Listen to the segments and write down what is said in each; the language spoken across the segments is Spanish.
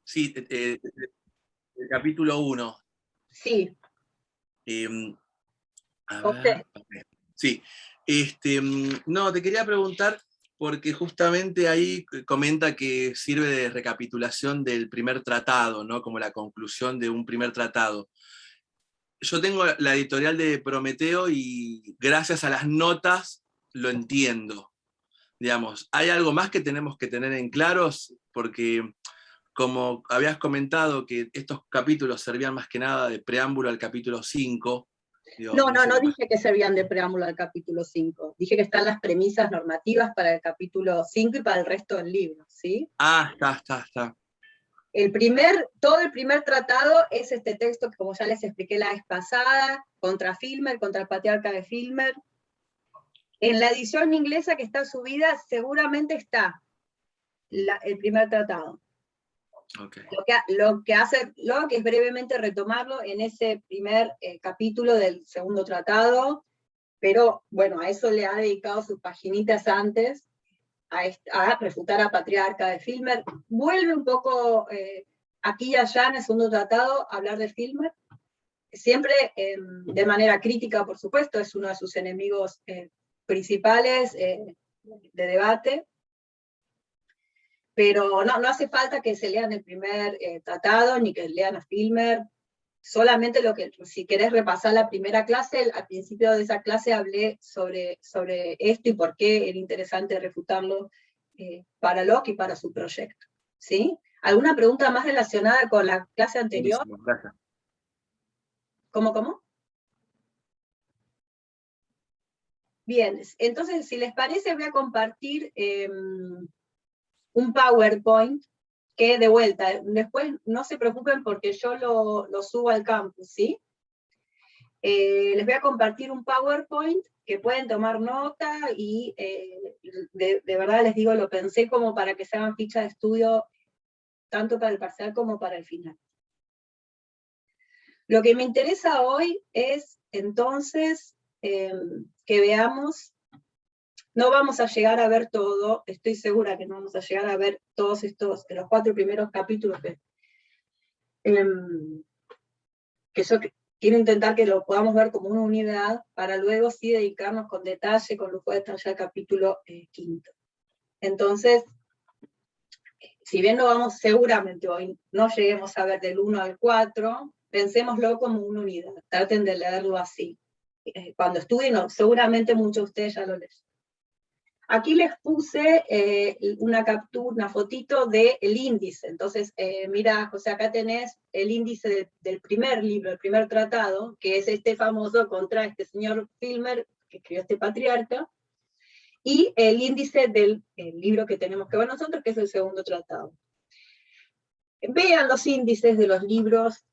Sí, el capítulo 1. Sí. A Usted. ver, sí. No, te quería preguntar, porque justamente ahí comenta que sirve de recapitulación del primer tratado, ¿no? Como la conclusión de un primer tratado. Yo tengo la editorial de Prometeo y gracias a las notas lo entiendo. Digamos, ¿hay algo más que tenemos que tener en claros? Porque como habías comentado que estos capítulos servían más que nada de preámbulo al capítulo 5, digo, No, no no, sé no qué más. dije que servían de preámbulo al capítulo 5. Dije que están las premisas normativas para el capítulo 5 y para el resto del libro, ¿sí? Ah, está. Todo el primer tratado es este texto que, como ya les expliqué la vez pasada, contra Filmer, contra el patriarca de Filmer. En la edición inglesa que está subida seguramente está el primer tratado. Okay. Lo que hace Locke es brevemente retomarlo en ese primer capítulo del segundo tratado, pero bueno, a eso le ha dedicado sus paginitas antes, a refutar a Patriarca de Filmer. Vuelve un poco aquí y allá en el segundo tratado a hablar de Filmer, siempre de manera crítica, por supuesto, es uno de sus enemigos principales de debate, pero no hace falta que se lean el primer tratado, ni que lean a Filmer, solamente si querés repasar la primera clase, al principio de esa clase hablé sobre esto y por qué era interesante refutarlo para Locke y para su proyecto. ¿Sí? ¿Alguna pregunta más relacionada con la clase anterior? Buenísimo, gracias. ¿Cómo? Bien, entonces si les parece voy a compartir un PowerPoint que de vuelta, después no se preocupen porque yo lo subo al campus, ¿sí? Les voy a compartir un PowerPoint que pueden tomar nota y de verdad les digo, lo pensé como para que se hagan ficha de estudio tanto para el parcial como para el final. Lo que me interesa hoy es entonces que veamos, no vamos a llegar a ver todo, estoy segura que no vamos a llegar a ver todos estos, de los 4 primeros capítulos que yo quiero intentar que lo podamos ver como una unidad, para luego sí dedicarnos con detalle, con lujo de detalle al capítulo 5. Entonces, si bien no vamos seguramente hoy, no lleguemos a ver del 1 al 4, pensémoslo como una unidad, traten de leerlo así. Cuando estudien, seguramente muchos de ustedes ya lo leyeron. Aquí les puse una captura, una fotito del índice. Entonces, mira, José, acá tenés el índice del primer libro, el primer tratado, que es este famoso contra este señor Filmer, que escribió este patriarca, y el índice del libro que tenemos que ver nosotros, que es el segundo tratado. Vean los índices de los libros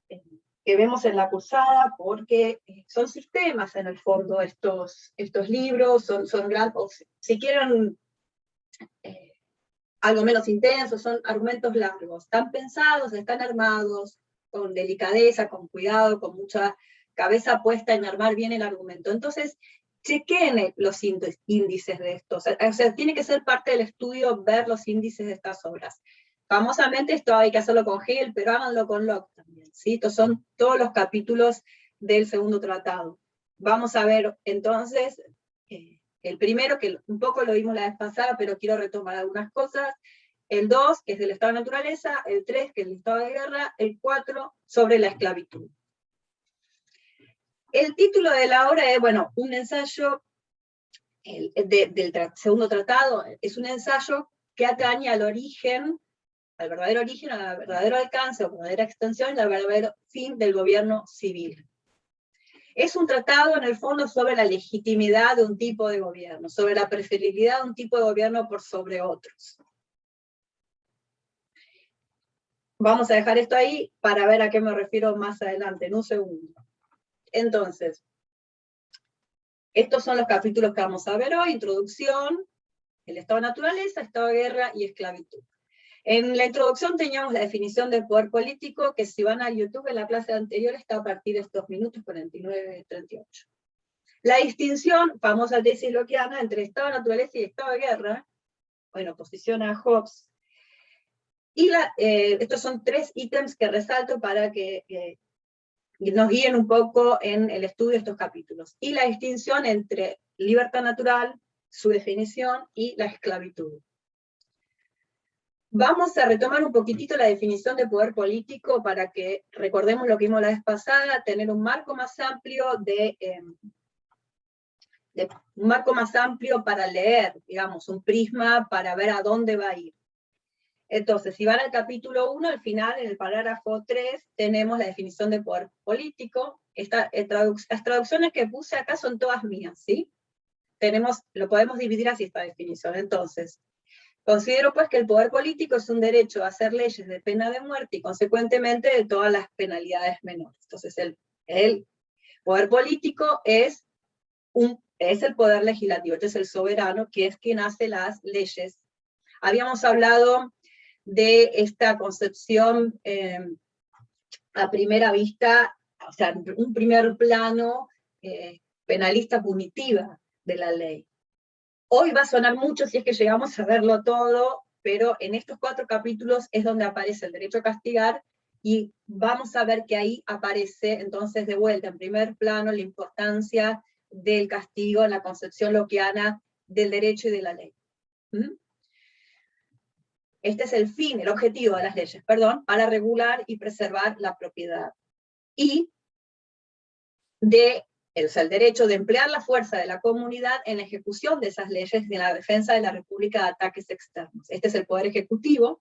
que vemos en la cursada, porque son sistemas en el fondo estos libros, son grandes, si quieren algo menos intenso, son argumentos largos, están pensados, están armados con delicadeza, con cuidado, con mucha cabeza puesta en armar bien el argumento. Entonces, chequen los índices de estos, o sea, tiene que ser parte del estudio ver los índices de estas obras. Famosamente esto hay que hacerlo con Hegel, pero háganlo con Locke también, ¿sí? Estos son todos los capítulos del segundo tratado. Vamos a ver entonces el primero, que un poco lo vimos la vez pasada, pero quiero retomar algunas cosas. El 2, que es del estado de naturaleza. El 3, que es el estado de guerra. El 4, sobre la esclavitud. El título de la obra es, bueno, un ensayo del segundo tratado. Es un ensayo que atañe al origen, al verdadero origen, al verdadero alcance, a la verdadera extensión y al verdadero fin del gobierno civil. Es un tratado, en el fondo, sobre la legitimidad de un tipo de gobierno, sobre la preferibilidad de un tipo de gobierno por sobre otros. Vamos a dejar esto ahí para ver a qué me refiero más adelante, en un segundo. Entonces, estos son los capítulos que vamos a ver hoy: introducción, el estado de naturaleza, estado de guerra y esclavitud. En la introducción teníamos la definición del poder político, que si van a YouTube en la clase anterior está a partir de estos minutos 49-38. La distinción, famosa tesis lockeana, entre estado de naturaleza y estado de guerra, en oposición a Hobbes, Y estos son 3 ítems que resalto para que nos guíen un poco en el estudio de estos capítulos. Y la distinción entre libertad natural, su definición, y la esclavitud. Vamos a retomar un poquitito la definición de poder político para que recordemos lo que vimos la vez pasada, tener un marco más amplio un marco más amplio para leer, digamos, un prisma para ver a dónde va a ir. Entonces, si van al capítulo 1, al final, en el parágrafo 3, tenemos la definición de poder político. Las traducciones que puse acá son todas mías, ¿sí? Lo podemos dividir así esta definición. Entonces, considero pues que el poder político es un derecho a hacer leyes de pena de muerte y consecuentemente de todas las penalidades menores. Entonces, el poder político es el poder legislativo, este es el soberano, que es quien hace las leyes. Habíamos hablado de esta concepción a primera vista, o sea, un primer plano penalista punitiva de la ley. Hoy va a sonar mucho si es que llegamos a verlo todo, pero en estos 4 capítulos es donde aparece el derecho a castigar, y vamos a ver que ahí aparece entonces de vuelta en primer plano la importancia del castigo en la concepción lockeana del derecho y de la ley. Este es el fin, el objetivo de las leyes, para regular y preservar la propiedad. Y el derecho de emplear la fuerza de la comunidad en la ejecución de esas leyes y en la defensa de la República de ataques externos. Este es el poder ejecutivo,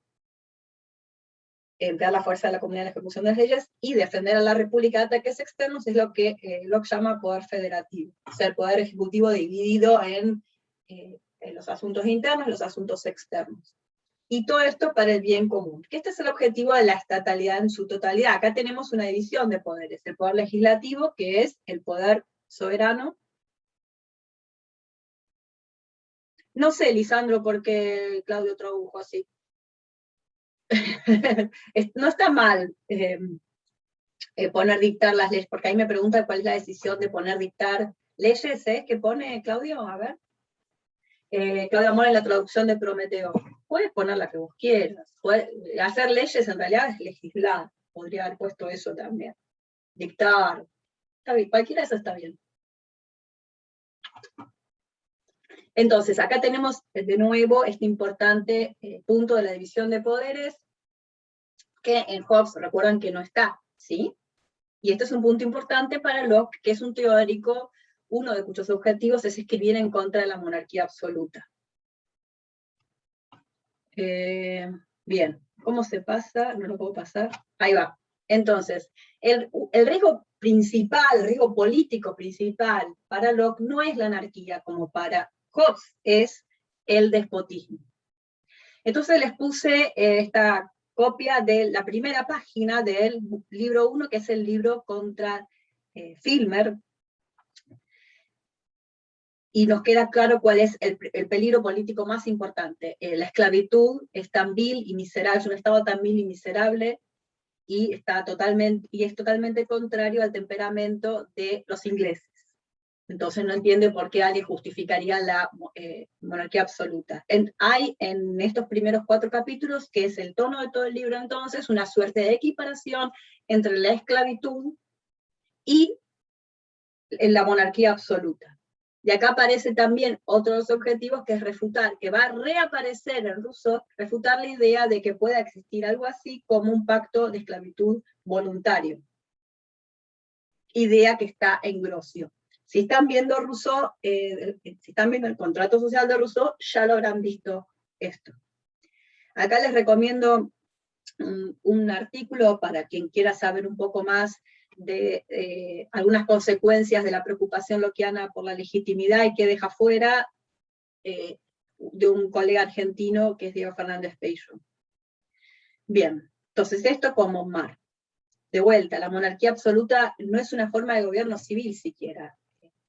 emplear la fuerza de la comunidad en la ejecución de las leyes, y defender a la República de ataques externos es lo que Locke llama poder federativo, o sea, el poder ejecutivo dividido en los asuntos internos y los asuntos externos. Y todo esto para el bien común. Que este es el objetivo de la estatalidad en su totalidad. Acá tenemos una división de poderes. El poder legislativo, que es el poder soberano. No sé, Lisandro, por qué Claudio tradujo así. No está mal poner dictar las leyes, porque ahí me pregunta cuál es la decisión de poner dictar leyes, ¿eh? ¿Qué pone Claudio? A ver. Claudio Amor en la traducción de Prometeo. Puedes poner la que vos quieras. Hacer leyes en realidad es legislar. Podría haber puesto eso también. Dictar. Está bien, cualquiera de eso está bien. Entonces, acá tenemos de nuevo este importante punto de la división de poderes, que en Hobbes recuerdan que no está, ¿sí? Y este es un punto importante para Locke, que es un teórico, uno de cuyos objetivos es escribir en contra de la monarquía absoluta. Bien, ¿cómo se pasa? No lo puedo pasar. Ahí va. Entonces, el riesgo principal, el riesgo político principal para Locke no es la anarquía como para Hobbes, es el despotismo. Entonces les puse esta copia de la primera página del libro 1, que es el libro contra Filmer, y nos queda claro cuál es el peligro político más importante. La esclavitud es tan vil y miserable, es un estado tan vil y miserable, y es totalmente contrario al temperamento de los ingleses. Entonces no entiende por qué alguien justificaría la monarquía absoluta. Hay en estos primeros 4 capítulos, que es el tono de todo el libro entonces, una suerte de equiparación entre la esclavitud y la monarquía absoluta. Y acá aparece también otro de los objetivos, que es refutar, que va a reaparecer en Rousseau, refutar la idea de que pueda existir algo así como un pacto de esclavitud voluntario. Idea que está en Grocio. Si están viendo Rousseau, si están viendo el contrato social de Rousseau, ya lo habrán visto esto. Acá les recomiendo un artículo para quien quiera saber un poco más de algunas consecuencias de la preocupación lockeana por la legitimidad y que deja fuera, de un colega argentino que es Diego Fernández Peyo. Bien, entonces esto como mar. De vuelta, la monarquía absoluta no es una forma de gobierno civil siquiera.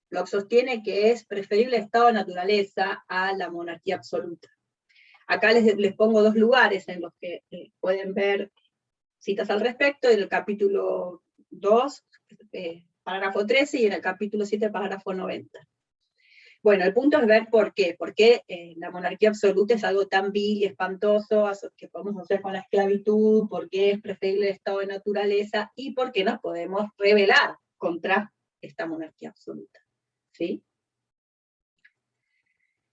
Locke sostiene que es preferible el estado de naturaleza a la monarquía absoluta. Acá les pongo 2 lugares en los que pueden ver citas al respecto, en el capítulo 2, parágrafo 13, y en el capítulo 7, parágrafo 90. Bueno, el punto es ver por qué. ¿Por qué la monarquía absoluta es algo tan vil y espantoso que podemos hacer con la esclavitud? ¿Por qué es preferible el estado de naturaleza? ¿Y por qué nos podemos rebelar contra esta monarquía absoluta? ¿Sí?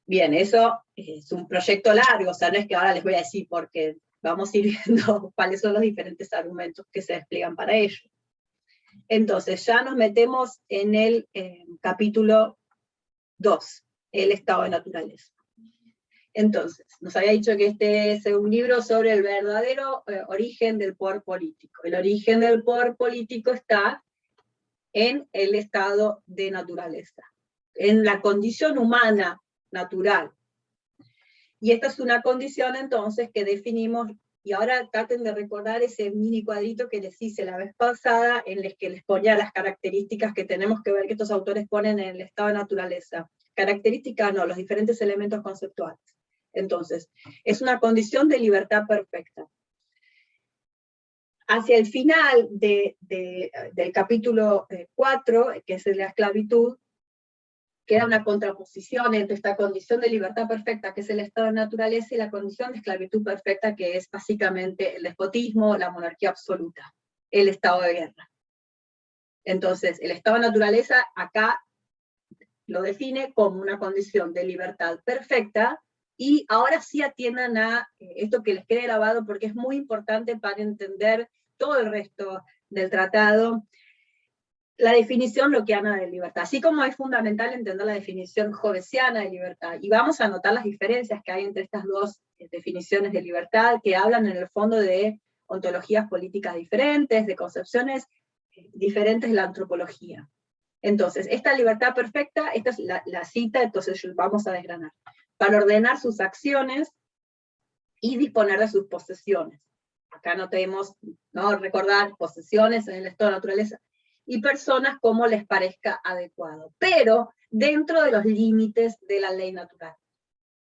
Bien, eso es un proyecto largo, o sea, no es que ahora les voy a decir porque vamos a ir viendo cuáles son los diferentes argumentos que se despliegan para ello. Entonces, ya nos metemos en el capítulo 2, el estado de naturaleza. Entonces, nos había dicho que este es un libro sobre el verdadero origen del poder político. El origen del poder político está en el estado de naturaleza, en la condición humana natural. Y esta es una condición entonces que definimos, y ahora traten de recordar ese mini cuadrito que les hice la vez pasada, en el que les ponía las características que tenemos que ver que estos autores ponen en el estado de naturaleza. Características no, los diferentes elementos conceptuales. Entonces, es una condición de libertad perfecta. Hacia el final del capítulo 4, que es la esclavitud, queda una contraposición entre esta condición de libertad perfecta, que es el estado de naturaleza, y la condición de esclavitud perfecta, que es básicamente el despotismo, la monarquía absoluta, el estado de guerra. Entonces, el estado de naturaleza acá lo define como una condición de libertad perfecta, y ahora sí atiendan a esto que les quede grabado, porque es muy importante para entender todo el resto del tratado, la definición lockeana de libertad, así como es fundamental entender la definición hobbesiana de libertad, y vamos a notar las diferencias que hay entre estas dos definiciones de libertad, que hablan en el fondo de ontologías políticas diferentes, de concepciones diferentes de la antropología. Entonces, esta libertad perfecta, esta es la cita, entonces vamos a desgranar, para ordenar sus acciones y disponer de sus posesiones. Acá no tenemos, ¿no? Recordar posesiones en el estado de naturaleza, y personas como les parezca adecuado, pero dentro de los límites de la ley natural.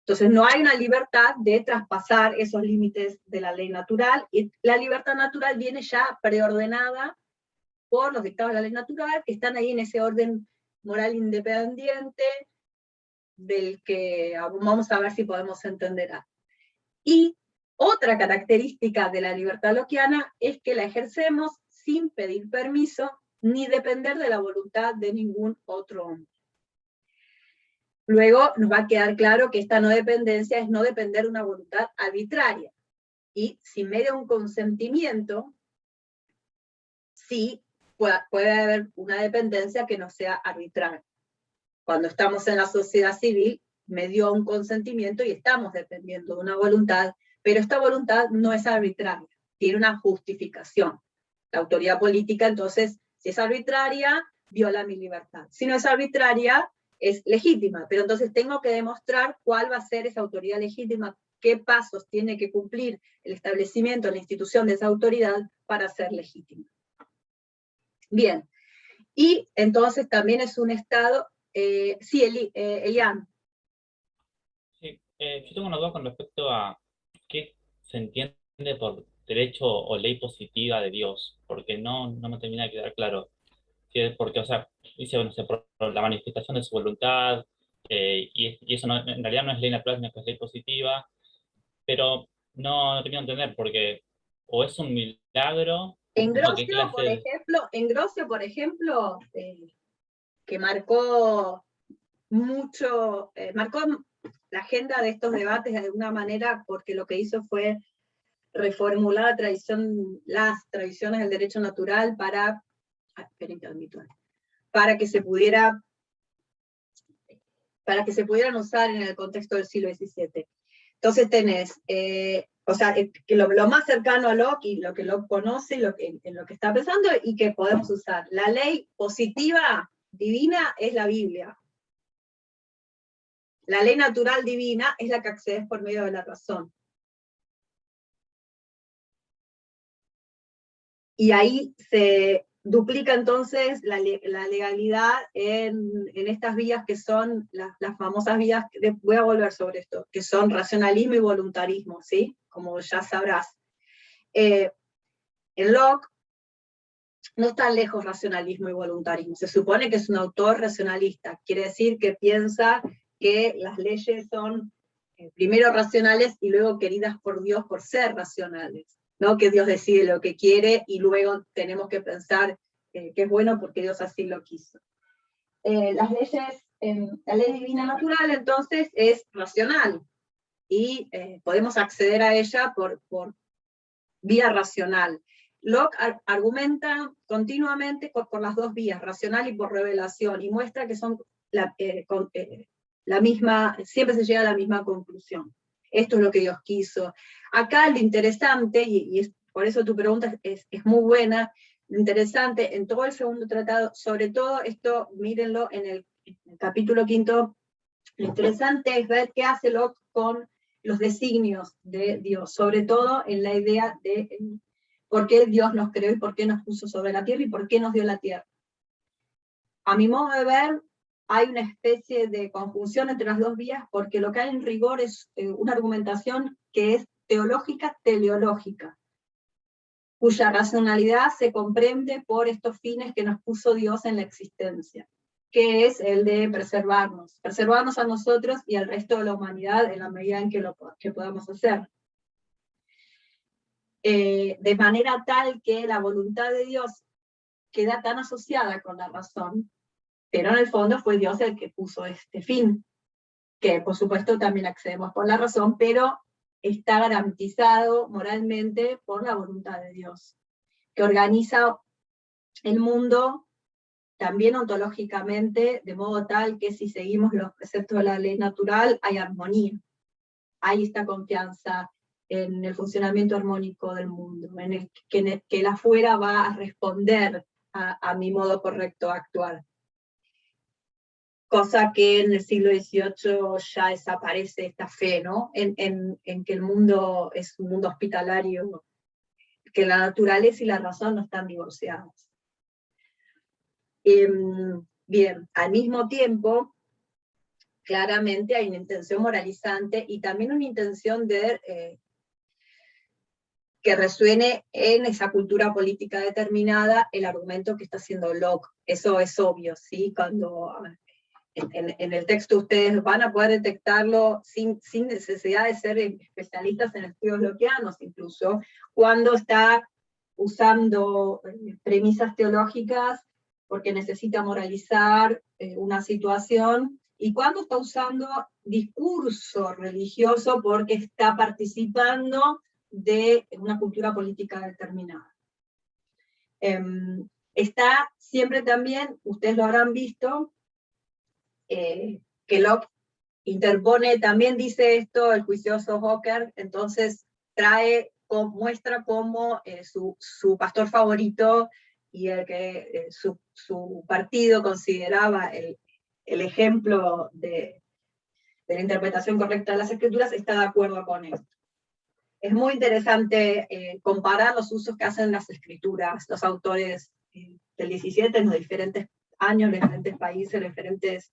Entonces no hay una libertad de traspasar esos límites de la ley natural, y la libertad natural viene ya preordenada por los dictados de la ley natural, que están ahí en ese orden moral independiente, del que vamos a ver si podemos entender algo. Y otra característica de la libertad lockeana es que la ejercemos sin pedir permiso, ni depender de la voluntad de ningún otro hombre. Luego nos va a quedar claro que esta no dependencia es no depender de una voluntad arbitraria, y si medio un consentimiento, sí puede haber una dependencia que no sea arbitraria. Cuando estamos en la sociedad civil, medió un consentimiento y estamos dependiendo de una voluntad, pero esta voluntad no es arbitraria, tiene una justificación. La autoridad política, entonces, si es arbitraria, viola mi libertad. Si no es arbitraria, es legítima, pero entonces tengo que demostrar cuál va a ser esa autoridad legítima, qué pasos tiene que cumplir el establecimiento, la institución de esa autoridad para ser legítima. Bien, y entonces también es un Estado. Sí, Elian. Sí, yo tengo una duda con respecto a qué se entiende por derecho o ley positiva de Dios, porque no me termina de quedar claro. Si es porque, o sea, dice, bueno, por la manifestación de su voluntad, y eso en realidad no es ley natural, sino que es ley positiva, pero no termino de entender, porque o es un milagro, En o qué Grosio, clase de... por ejemplo, que marcó mucho, marcó la agenda de estos debates de alguna manera, porque lo que hizo fue reformular las tradiciones del derecho natural para que se pudieran usar en el contexto del siglo XVII. Entonces tenés, que lo más cercano a Locke, y lo que Locke conoce, en lo que está pensando, y que podemos usar. La ley positiva divina es la Biblia. La ley natural divina es la que accedes por medio de la razón. Y ahí se duplica entonces la legalidad en estas vías que son las famosas vías, voy a volver sobre esto, que son racionalismo y voluntarismo, ¿sí? Como ya sabrás. En Locke, no está lejos racionalismo y voluntarismo. Se supone que es un autor racionalista, quiere decir que piensa que las leyes son primero racionales y luego queridas por Dios por ser racionales, ¿no? Que Dios decide lo que quiere y luego tenemos que pensar que es bueno porque Dios así lo quiso. Las leyes, la ley divina natural entonces es racional y podemos acceder a ella por vía racional. Locke argumenta continuamente por las dos vías, racional y por revelación, y muestra que son la misma, siempre se llega a la misma conclusión. Esto es lo que Dios quiso. Acá lo interesante, y por eso tu pregunta es muy buena, lo interesante en todo el segundo tratado, sobre todo esto, mírenlo en el capítulo 5, lo interesante es ver qué hace Locke con los designios de Dios, sobre todo en la idea de por qué Dios nos creó y por qué nos puso sobre la tierra y por qué nos dio la tierra. A mi modo de ver, hay una especie de conjunción entre las dos vías, porque lo que hay en rigor es una argumentación que es teológica teleológica, cuya racionalidad se comprende por estos fines que nos puso Dios en la existencia, que es el de preservarnos a nosotros y al resto de la humanidad en la medida en que podamos hacer. De manera tal que la voluntad de Dios queda tan asociada con la razón, pero en el fondo fue Dios el que puso este fin, que por supuesto también accedemos por la razón, pero está garantizado moralmente por la voluntad de Dios, que organiza el mundo también ontológicamente, de modo tal que si seguimos los preceptos de la ley natural, hay armonía, hay esta confianza en el funcionamiento armónico del mundo, en el que el afuera va a responder a mi modo correcto de actuar. Cosa que en el siglo XVIII ya desaparece esta fe, ¿no? En que el mundo es un mundo hospitalario, que la naturaleza y la razón no están divorciadas. Bien, al mismo tiempo, claramente hay una intención moralizante y también una intención de que resuene en esa cultura política determinada el argumento que está haciendo Locke. Eso es obvio, ¿sí? Cuando en el texto ustedes van a poder detectarlo sin necesidad de ser especialistas en estudios lockeanos, incluso cuando está usando premisas teológicas porque necesita moralizar una situación, y cuando está usando discurso religioso porque está participando de una cultura política determinada. Está siempre también, ustedes lo habrán visto, que Locke interpone, también dice esto el juicioso Hooker, entonces muestra cómo su pastor favorito y el que su partido consideraba el ejemplo de la interpretación correcta de las escrituras, está de acuerdo con esto. Es muy interesante comparar los usos que hacen las escrituras, los autores del 17 en los diferentes años, en diferentes países, en diferentes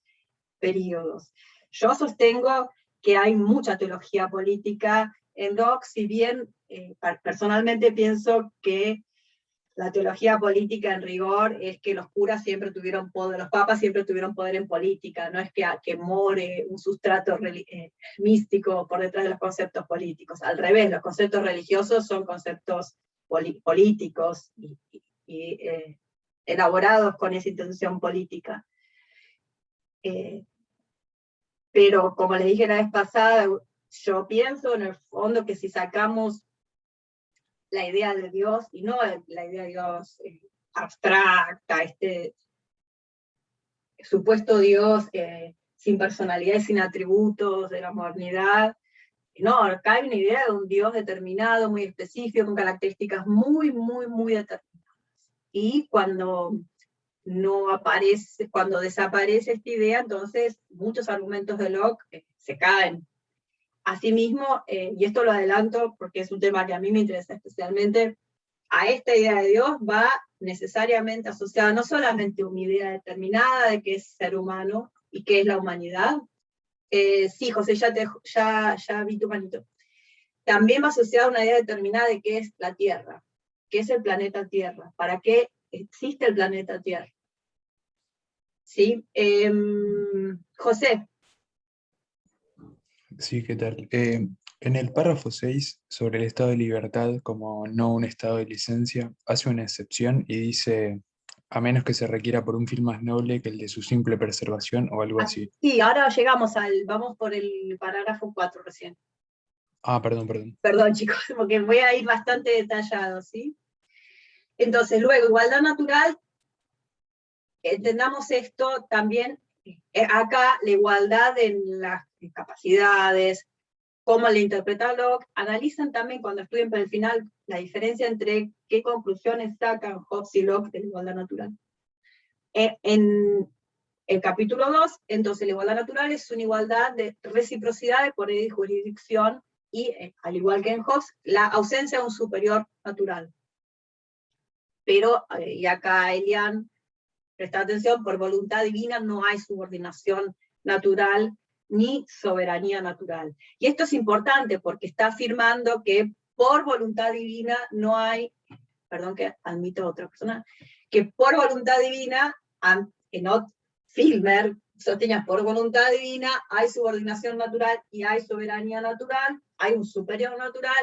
periodos. Yo sostengo que hay mucha teología política en Locke, si bien personalmente pienso que la teología política en rigor es que los curas siempre tuvieron poder, los papas siempre tuvieron poder en política, no es que more un sustrato místico por detrás de los conceptos políticos. Al revés, los conceptos religiosos son conceptos políticos y elaborados con esa intención política. Pero como les dije la vez pasada, yo pienso en el fondo que si sacamos la idea de Dios, y no la idea de Dios abstracta, este supuesto Dios sin personalidad y sin atributos de la modernidad, no, acá hay una idea de un Dios determinado, muy específico, con características muy, muy, muy determinadas. Y cuando desaparece esta idea, entonces muchos argumentos de Locke se caen. Asimismo, y esto lo adelanto porque es un tema que a mí me interesa especialmente, a esta idea de Dios va necesariamente asociada no solamente una idea determinada de qué es ser humano y qué es la humanidad. Sí, José, ya vi tu manito. También va asociada una idea determinada de qué es la Tierra, qué es el planeta Tierra, para qué existe el planeta Tierra. ¿Sí? José. Sí, ¿qué tal? En el párrafo 6, sobre el estado de libertad como no un estado de licencia, hace una excepción y dice, a menos que se requiera por un fin más noble que el de su simple preservación o algo así. Sí, ahora llegamos vamos por el parágrafo 4 recién. Ah, perdón. Perdón, chicos, porque voy a ir bastante detallado, ¿sí? Entonces, luego, igualdad natural, entendamos esto también, acá la igualdad en las capacidades, cómo le interpreta Locke, analizan también cuando estudien para el final la diferencia entre qué conclusiones sacan Hobbes y Locke de la igualdad natural. En el capítulo 2, entonces la igualdad natural es una igualdad de reciprocidad de poder y jurisdicción, y al igual que en Hobbes, la ausencia de un superior natural. Pero, y acá Elian, presta atención, por voluntad divina no hay subordinación natural ni soberanía natural. Y esto es importante porque está afirmando que por voluntad divina no hay, perdón que admito a otra persona, que por voluntad divina, Filmer sostenía por voluntad divina, hay subordinación natural y hay soberanía natural, hay un superior natural,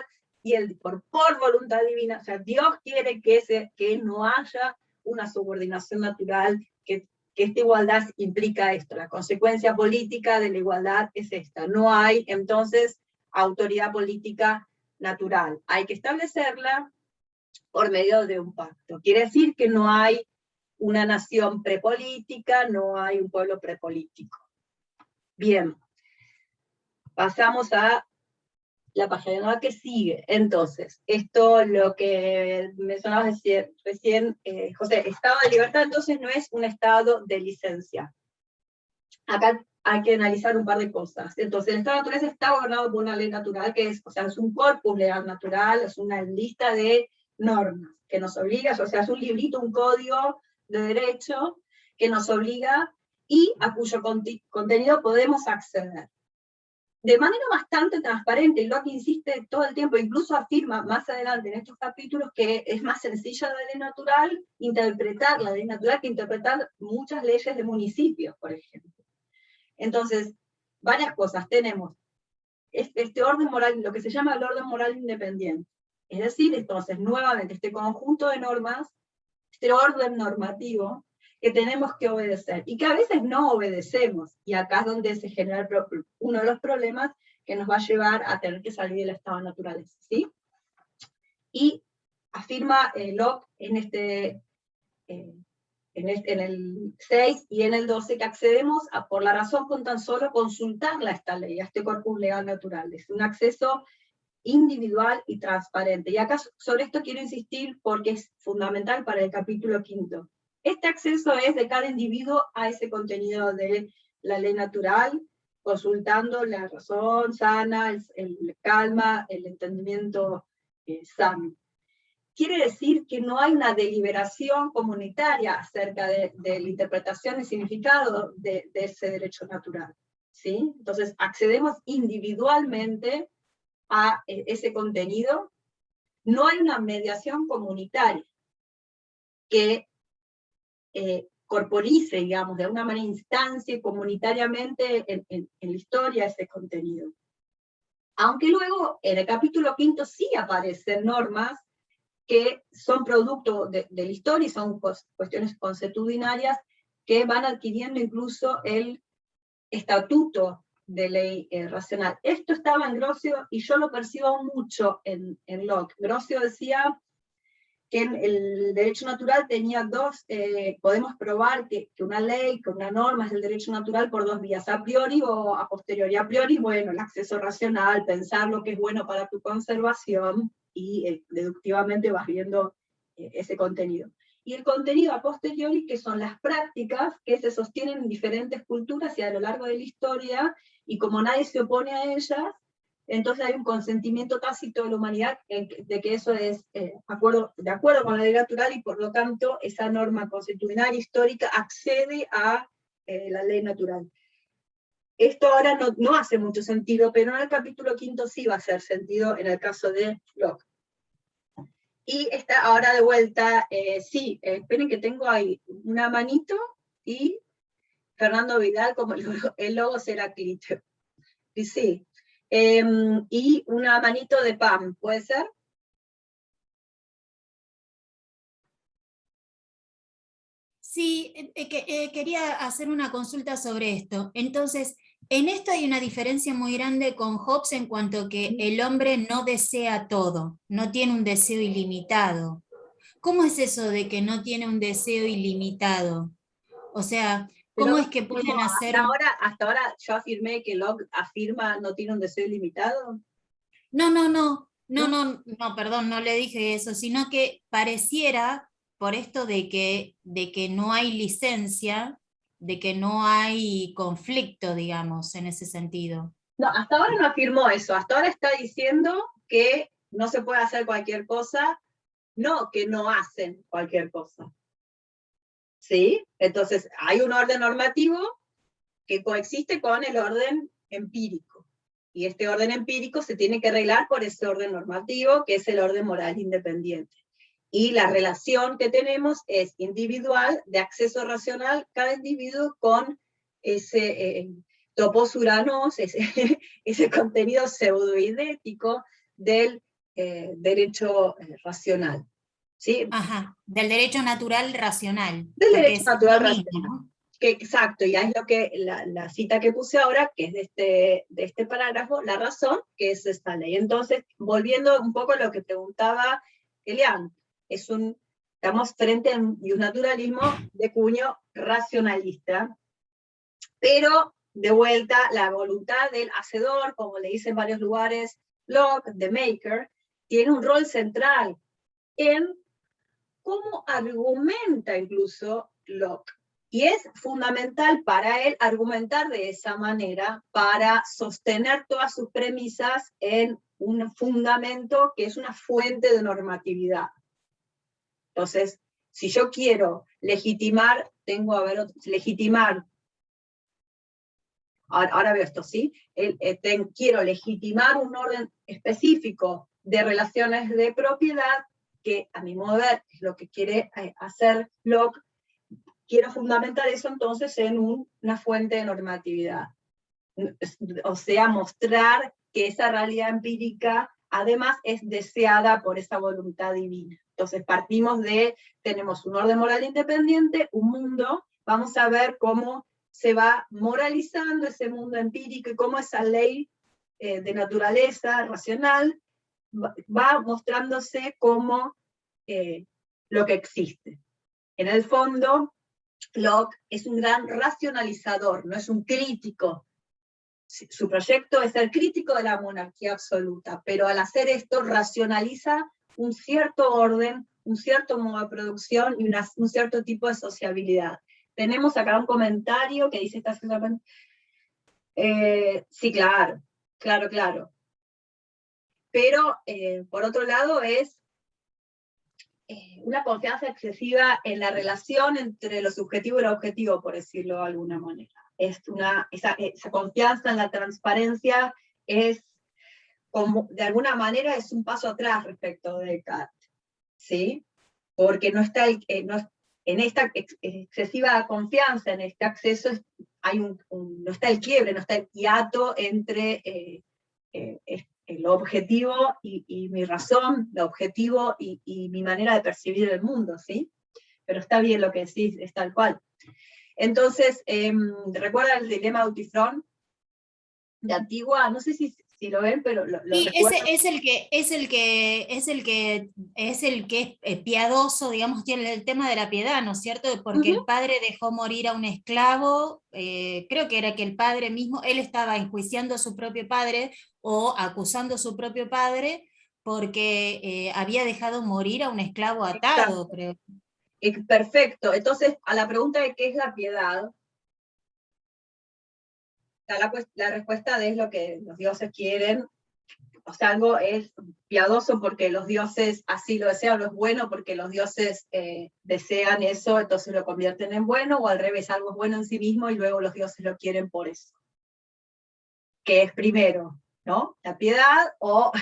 y por voluntad divina, o sea, Dios quiere que no haya una subordinación natural, que esta igualdad implica esto, la consecuencia política de la igualdad es esta, no hay entonces autoridad política natural, hay que establecerla por medio de un pacto. Quiere decir que no hay una nación prepolítica, no hay un pueblo prepolítico. Bien, pasamos a la página que sigue. Entonces, esto lo que mencionabas recién, José, estado de libertad entonces no es un estado de licencia. Acá hay que analizar un par de cosas. Entonces, el estado de naturaleza está gobernado por una ley natural, que es, o sea, es un corpus legal natural, es una lista de normas que nos obliga, o sea, es un librito, un código de derecho que nos obliga y a cuyo contenido podemos acceder. De manera bastante transparente, y Locke insiste todo el tiempo, incluso afirma más adelante en estos capítulos que es más sencilla la ley natural, interpretar la ley natural que interpretar muchas leyes de municipios, por ejemplo. Entonces, varias cosas. Tenemos este orden moral, lo que se llama el orden moral independiente. Es decir, entonces, nuevamente, este conjunto de normas, este orden normativo, que tenemos que obedecer, y que a veces no obedecemos, y acá es donde se genera uno de los problemas que nos va a llevar a tener que salir del estado de naturaleza, ¿sí? Y afirma Locke en el 6 y en el 12 que accedemos por la razón con tan solo consultarla a esta ley, a este corpus legal natural, es un acceso individual y transparente. Y acá sobre esto quiero insistir porque es fundamental para el capítulo 5. Este acceso es de cada individuo a ese contenido de la ley natural, consultando la razón sana, el calma, el entendimiento sano. Quiere decir que no hay una deliberación comunitaria acerca de la interpretación y significado de ese derecho natural, ¿sí? Entonces accedemos individualmente a ese contenido. No hay una mediación comunitaria que corporice, digamos, de alguna manera instancia comunitariamente en la historia ese contenido. Aunque luego en el capítulo 5 sí aparecen normas que son producto de la historia y son cuestiones consuetudinarias que van adquiriendo incluso el estatuto de ley racional. Esto estaba en Grocio y yo lo percibo mucho en Locke. Grocio decía que el derecho natural tenía podemos probar que una ley, que una norma es el derecho natural por dos vías, a priori o a posteriori. A priori, bueno, el acceso racional, pensar lo que es bueno para tu conservación, y deductivamente vas viendo ese contenido. Y el contenido a posteriori, que son las prácticas que se sostienen en diferentes culturas y a lo largo de la historia, y como nadie se opone a ellas, entonces hay un consentimiento tácito de la humanidad de que eso es de acuerdo con la ley natural, y por lo tanto esa norma constitucional histórica accede a la ley natural. Esto ahora no hace mucho sentido, pero en el capítulo 5 sí va a hacer sentido en el caso de Locke. Y está ahora de vuelta, sí, esperen que tengo ahí una manito, y Fernando Vidal como el logo Heráclito. Y sí, y una manito de Pam, ¿puede ser? Sí, quería hacer una consulta sobre esto. Entonces, en esto hay una diferencia muy grande con Hobbes en cuanto a que el hombre no desea todo, no tiene un deseo ilimitado. ¿Cómo es eso de que no tiene un deseo ilimitado? O sea, Pero ¿cómo es que pueden hacer? hasta ahora yo afirmé que Locke afirma no tiene un deseo ilimitado. No, perdón, no le dije eso, sino que pareciera, por esto de que no hay licencia, de que no hay conflicto, digamos, en ese sentido. No, hasta ahora no afirmó eso, hasta ahora está diciendo que no se puede hacer cualquier cosa, no que no hacen cualquier cosa. ¿Sí? Entonces, hay un orden normativo que coexiste con el orden empírico. Y este orden empírico se tiene que arreglar por ese orden normativo, que es el orden moral independiente. Y la relación que tenemos es individual, de acceso racional, cada individuo con ese topos uranos, ese contenido pseudoidético del derecho racional. ¿Sí? Ajá, del derecho natural racional. Del Porque derecho es natural lo mismo, racional. ¿no? Exacto, y es lo que la cita que puse ahora, que es de este parágrafo, la razón, que es esta ley. Entonces, volviendo un poco a lo que preguntaba Elian, estamos frente a un naturalismo de cuño racionalista, pero de vuelta la voluntad del hacedor, como le dice en varios lugares Locke, the maker, tiene un rol central en cómo argumenta incluso Locke. Y es fundamental para él argumentar de esa manera para sostener todas sus premisas en un fundamento que es una fuente de normatividad. Entonces, si yo quiero legitimar, ahora veo esto, ¿sí? Quiero legitimar un orden específico de relaciones de propiedad, que a mi modo de ver es lo que quiere hacer Locke. Quiero fundamentar eso entonces en una fuente de normatividad. O sea, mostrar que esa realidad empírica además es deseada por esa voluntad divina. Entonces tenemos un orden moral independiente, un mundo, vamos a ver cómo se va moralizando ese mundo empírico y cómo esa ley de naturaleza racional va mostrándose como lo que existe. En el fondo, Locke es un gran racionalizador, no es un crítico. Su proyecto es ser crítico de la monarquía absoluta, pero al hacer esto racionaliza un cierto orden, un cierto modo de producción y un cierto tipo de sociabilidad. Tenemos acá un comentario que dice, sí, claro. Pero, por otro lado, es una confianza excesiva en la relación entre lo subjetivo y lo objetivo, por decirlo de alguna manera. Esa confianza en la transparencia es, de alguna manera, es un paso atrás respecto de Descartes, ¿sí? Porque no está en esta excesiva confianza, en este acceso, no está el quiebre, no está el hiato entre lo objetivo y mi razón, lo objetivo y mi manera de percibir el mundo, ¿sí? Pero está bien lo que decís, es tal cual. Entonces, ¿recuerda el dilema de Utifrón? De Antigua, no sé si lo ven, pero lo Sí, recuerdo. ese es el que es piadoso, digamos, tiene el tema de la piedad, ¿no es cierto? Porque el padre dejó morir a un esclavo, creo que era que el padre mismo, él estaba enjuiciando a su propio padre o acusando a su propio padre porque había dejado morir a un esclavo atado, creo. Perfecto. Entonces, a la pregunta de qué es la piedad, la respuesta es lo que los dioses quieren. O sea, algo es piadoso porque los dioses así lo desean, o es bueno porque los dioses desean eso, entonces lo convierten en bueno, o al revés, algo es bueno en sí mismo y luego los dioses lo quieren por eso. ¿Qué es primero? ¿No? ¿La piedad o,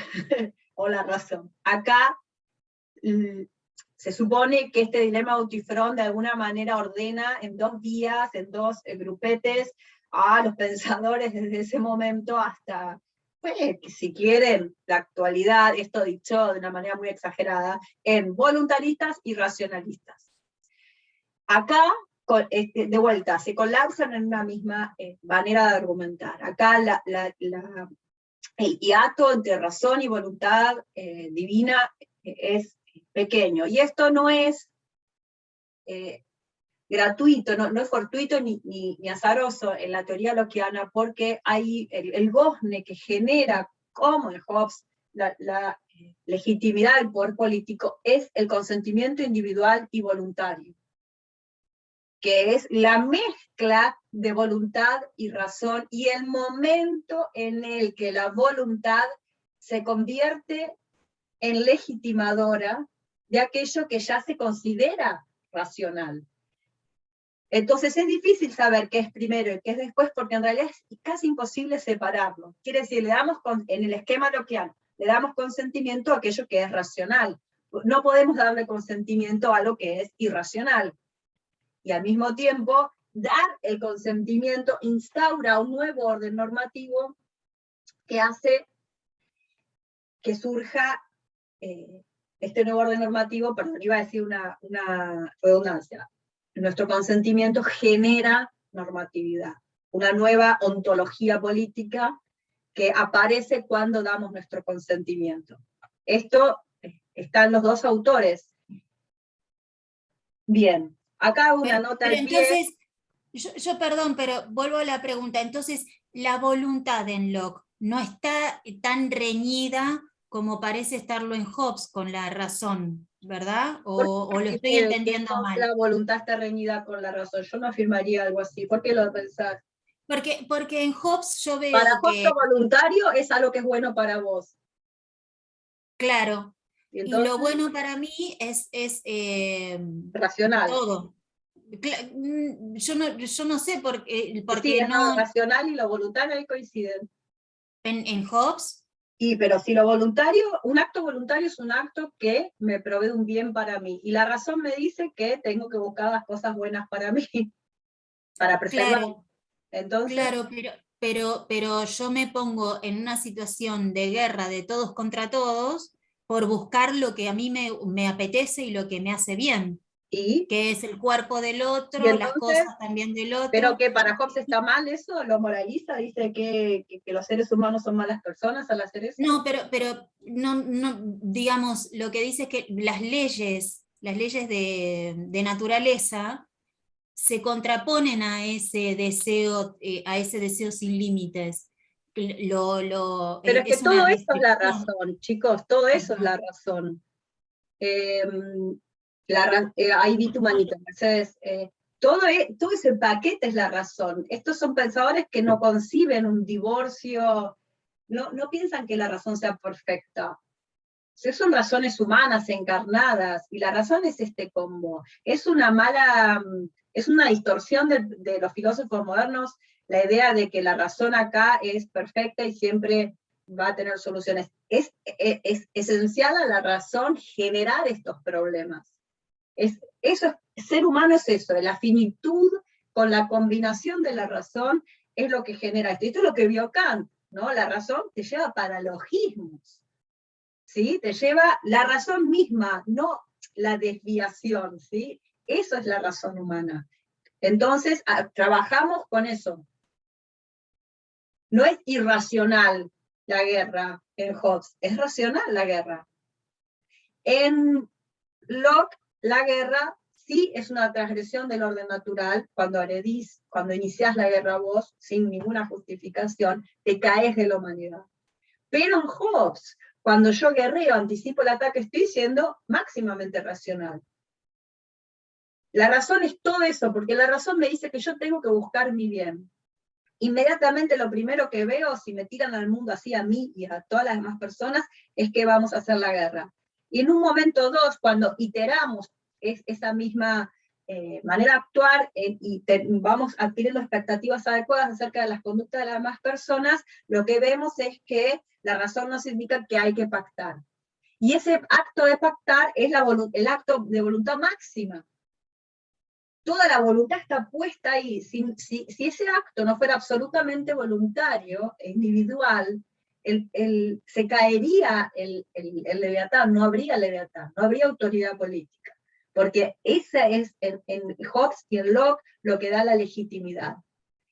o la razón? Acá se supone que este dilema Autifrón de alguna manera ordena en dos vías, en dos grupetes, a los pensadores desde ese momento hasta, pues, si quieren, la actualidad, esto dicho de una manera muy exagerada, en voluntaristas y racionalistas. Acá, de vuelta, se colapsan en una misma manera de argumentar. Acá el hiato entre razón y voluntad divina es pequeño. Y esto no es gratuito, no es fortuito ni azaroso en la teoría lockeana, porque hay el gozne que genera, como en Hobbes, la legitimidad del poder político, es el consentimiento individual y voluntario, que es la mezcla de voluntad y razón, y el momento en el que la voluntad se convierte en legitimadora de aquello que ya se considera racional. Entonces es difícil saber qué es primero y qué es después, porque en realidad es casi imposible separarlo. Quiere decir, en el esquema lockeano, le damos consentimiento a aquello que es racional. No podemos darle consentimiento a lo que es irracional. Y al mismo tiempo, dar el consentimiento instaura un nuevo orden normativo que hace que surja este nuevo orden normativo, perdón, iba a decir una redundancia. Nuestro consentimiento genera normatividad, una nueva ontología política que aparece cuando damos nuestro consentimiento. Esto está en los dos autores. Bien, acá hago una nota al pie. Entonces, yo perdón, pero vuelvo a la pregunta. Entonces, la voluntad en Locke no está tan reñida como parece estarlo en Hobbes con la razón, ¿verdad? ¿O lo estoy entendiendo mal? La voluntad está reñida con la razón. Yo no afirmaría algo así. ¿Por qué lo pensás? Porque en Hobbes yo veo para Hobbes que... lo voluntario es algo que es bueno para vos. Claro. Y, entonces, y lo bueno para mí es racional. Todo. Yo no sé porque sí, no... Lo racional y lo voluntario ahí coinciden. ¿En Hobbes? Y, pero si lo voluntario, un acto voluntario es un acto que me provee un bien para mí. Y la razón me dice que tengo que buscar las cosas buenas para mí, para preservar. Claro, entonces, claro, pero yo me pongo en una situación de guerra de todos contra todos por buscar lo que a mí me apetece y lo que me hace bien. ¿y? Que es el cuerpo del otro, entonces, las cosas también del otro. Pero que para Hobbes está mal eso, lo moraliza, dice que los seres humanos son malas personas al hacer eso. No, pero no, digamos, lo que dice es que las leyes de naturaleza se contraponen a ese deseo sin límites. Pero es que todo una eso es la restricción. razón, chicos, todo eso es la razón. Ahí vi tu manito, Mercedes. Todo ese paquete es la razón. Estos son pensadores que no conciben un divorcio, no piensan que la razón sea perfecta. Son razones humanas encarnadas, y la razón es este combo. Es una distorsión de los filósofos modernos, la idea de que la razón acá es perfecta y siempre va a tener soluciones. Es esencial a la razón generar estos problemas. Ser humano es eso, la finitud con la combinación de la razón es lo que genera esto. Esto es lo que vio Kant, ¿no? La razón te lleva a paralogismos, ¿sí? Te lleva la razón misma, no la desviación, ¿sí? Eso es la razón humana. Entonces, trabajamos con eso. No es irracional la guerra en Hobbes, es racional la guerra. En Locke, la guerra sí es una transgresión del orden natural. Cuando agredís, cuando iniciás la guerra vos, sin ninguna justificación, te caes de la humanidad. Pero en Hobbes, cuando yo guerreo, anticipo el ataque, estoy siendo máximamente racional. La razón es todo eso, porque la razón me dice que yo tengo que buscar mi bien. Inmediatamente lo primero que veo, si me tiran al mundo así a mí y a todas las demás personas, es que vamos a hacer la guerra. Y en un momento dos, cuando iteramos esa misma manera de actuar y vamos adquiriendo expectativas adecuadas acerca de las conductas de las demás personas, lo que vemos es que la razón nos indica que hay que pactar. Y ese acto de pactar es el acto de voluntad máxima. Toda la voluntad está puesta ahí. Si ese acto no fuera absolutamente voluntario e individual, se caería el Leviatán, no habría Leviatán, no habría autoridad política. Porque esa es en Hobbes y en Locke lo que da la legitimidad.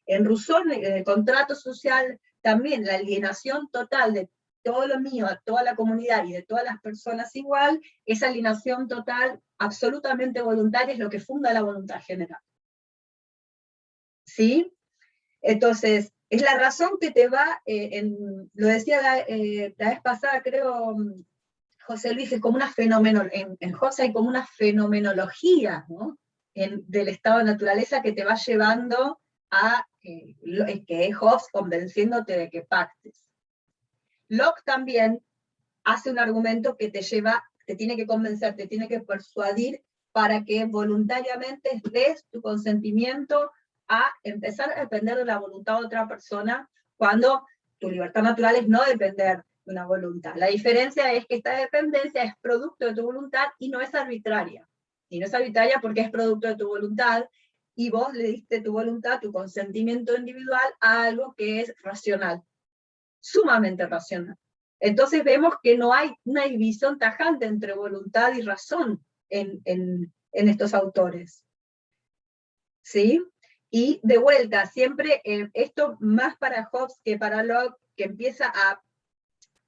En Rousseau, en el contrato social, también la alienación total de todo lo mío, a toda la comunidad y de todas las personas igual, esa alienación total absolutamente voluntaria es lo que funda la voluntad general. ¿Sí? Entonces, es la razón que te va, lo decía la vez pasada, creo, José Luis, es como una en Hobbes hay como una fenomenología, ¿no? Del estado de naturaleza que te va llevando a que es Hobbes convenciéndote de que pactes. Locke también hace un argumento que te tiene que convencer, te tiene que persuadir para que voluntariamente des tu consentimiento a empezar a depender de la voluntad de otra persona, cuando tu libertad natural es no depender de una voluntad. La diferencia es que esta dependencia es producto de tu voluntad y no es arbitraria. Y no es arbitraria porque es producto de tu voluntad, y vos le diste tu voluntad, tu consentimiento individual a algo que es racional, sumamente racional. Entonces vemos que no hay una división tajante entre voluntad y razón en estos autores. ¿Sí? Y de vuelta, siempre esto más para Hobbes que para Locke, que empieza a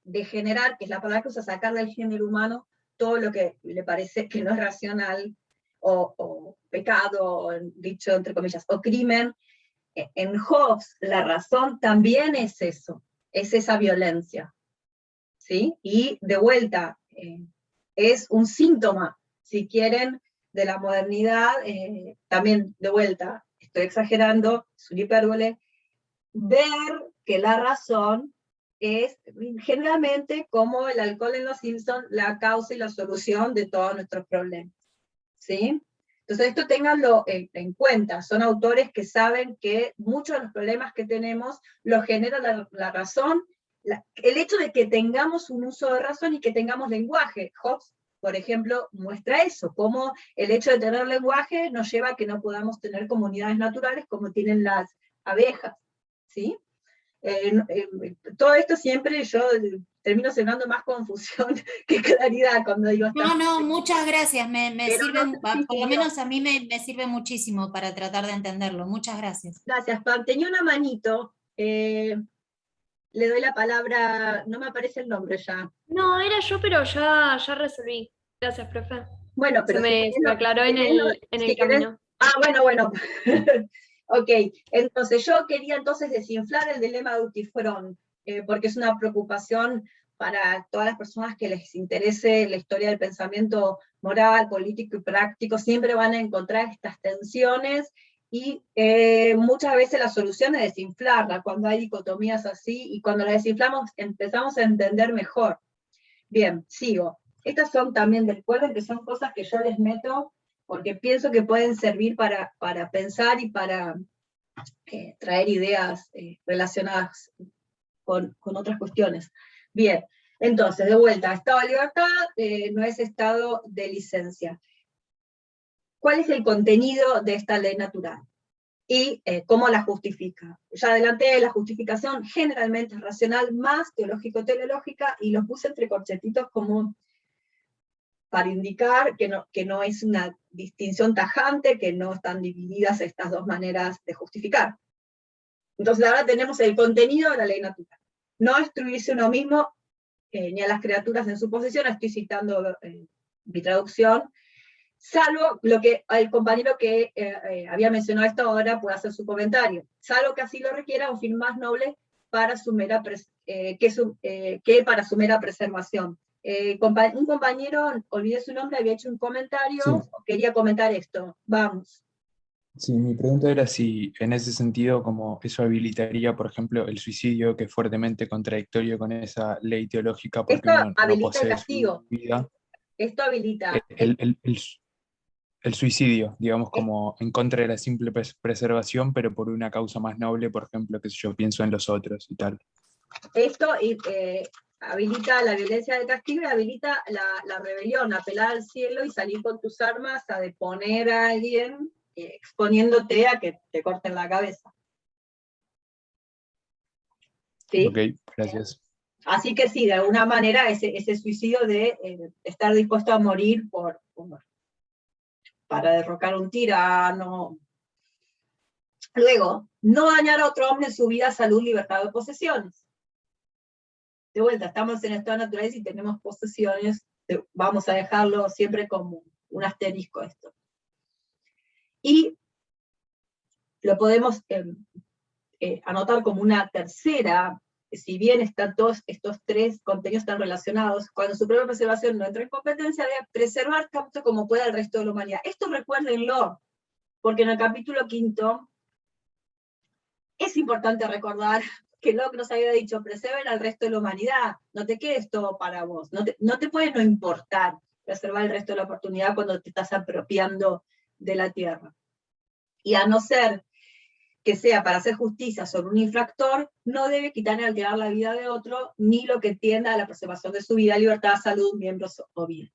degenerar, que es la palabra que usa, sacar del género humano todo lo que le parece que no es racional, o pecado, dicho entre comillas, o crimen. En Hobbes la razón también es eso, es esa violencia. ¿Sí? Y de vuelta, es un síntoma, si quieren, de la modernidad, también de vuelta, estoy exagerando, es un hipérbole, ver que la razón es generalmente como el alcohol en los Simpsons, la causa y la solución de todos nuestros problemas. ¿Sí? Entonces esto ténganlo en cuenta, son autores que saben que muchos de los problemas que tenemos los genera la razón, el hecho de que tengamos un uso de razón y que tengamos lenguaje. Hobbes, por ejemplo, muestra eso, cómo el hecho de tener lenguaje nos lleva a que no podamos tener comunidades naturales como tienen las abejas. ¿Sí? Todo esto siempre yo termino sembrando más confusión que claridad cuando digo esto. No, muchas gracias, me Pero sirve, no sé si por lo sirvió. menos a mí me sirve muchísimo para tratar de entenderlo. Muchas gracias. Gracias, Pam. Tenía una manito. Le doy la palabra, no me aparece el nombre ya. No, era yo, pero ya resolví. Gracias, profe. Bueno, pero Se me aclaró en el camino. Bueno. Ok, entonces yo quería desinflar el dilema de Eutifrón, porque es una preocupación para todas las personas que les interese la historia del pensamiento moral, político y práctico. Siempre van a encontrar estas tensiones, y muchas veces la solución es desinflarla, cuando hay dicotomías así, y cuando la desinflamos empezamos a entender mejor. Bien, sigo. Estas son también, recuerden que son cosas que yo les meto porque pienso que pueden servir para pensar y para traer ideas relacionadas con otras cuestiones. Bien, entonces, de vuelta, estado de libertad no es estado de licencia. ¿Cuál es el contenido de esta ley natural? Y cómo la justifica. Ya adelanté, la justificación generalmente es racional, más teológico-teleológica, y los puse entre corchetitos como para indicar que no es una distinción tajante, que no están divididas estas dos maneras de justificar. Entonces ahora tenemos el contenido de la ley natural. No destruirse uno mismo, ni a las criaturas en su posesión, estoy citando mi traducción, salvo lo que el compañero que había mencionado esto ahora puede hacer su comentario, salvo que así lo requiera un fin más noble para su mera que para su mera preservación. Un compañero, olvidé su nombre, había hecho un comentario, Sí. quería comentar esto. Vamos. Sí, mi pregunta era si en ese sentido, como eso habilitaría, por ejemplo, el suicidio, que es fuertemente contradictorio con esa ley teológica porque Esto uno no habilita el posee castigo. su vida. Esto habilita. El suicidio, digamos, como en contra de la simple preservación, pero por una causa más noble, por ejemplo, que yo pienso en los otros y tal. Esto habilita la violencia del castigo y habilita la rebelión, apelar al cielo y salir con tus armas a deponer a alguien, exponiéndote a que te corten la cabeza. ¿Sí? Ok, gracias. Así que sí, de alguna manera ese suicidio de estar dispuesto a morir para derrocar un tirano. Luego, no dañar a otro hombre en su vida, salud, libertad o posesiones. De vuelta, estamos en estados naturales y tenemos posesiones, vamos a dejarlo siempre como un asterisco esto. Y lo podemos anotar como una tercera, si bien están todos estos tres contenidos están relacionados, cuando su propia preservación no entra en competencia, de preservar tanto como pueda el resto de la humanidad. Esto recuérdenlo, porque en el capítulo 5 es importante recordar que Locke nos había dicho, preserven al resto de la humanidad, no te quedes todo para vos, no te puede no importar preservar el resto de la oportunidad cuando te estás apropiando de la tierra. Y a no ser que sea para hacer justicia sobre un infractor, no debe quitar ni alterar la vida de otro, ni lo que tienda a la preservación de su vida, libertad, salud, miembros o bienes.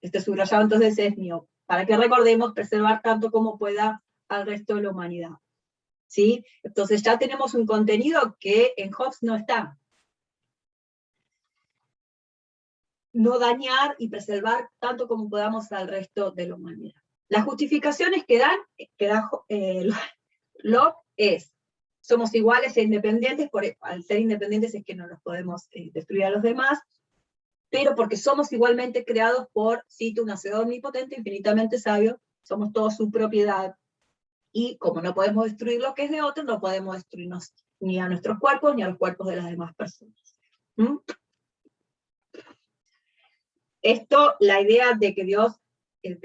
Este subrayado entonces es mío, para que recordemos preservar tanto como pueda al resto de la humanidad. ¿Sí? Entonces ya tenemos un contenido que en Hobbes no está. No dañar y preservar tanto como podamos al resto de la humanidad. Las justificaciones que da Locke es, somos iguales e independientes, al ser independientes es que no los podemos destruir a los demás, pero porque somos igualmente creados por, cito, un hacedor omnipotente, infinitamente sabio, somos todos su propiedad, y como no podemos destruir lo que es de otro, no podemos destruirnos ni a nuestros cuerpos, ni a los cuerpos de las demás personas. ¿Mm? Esto, la idea de que Dios, que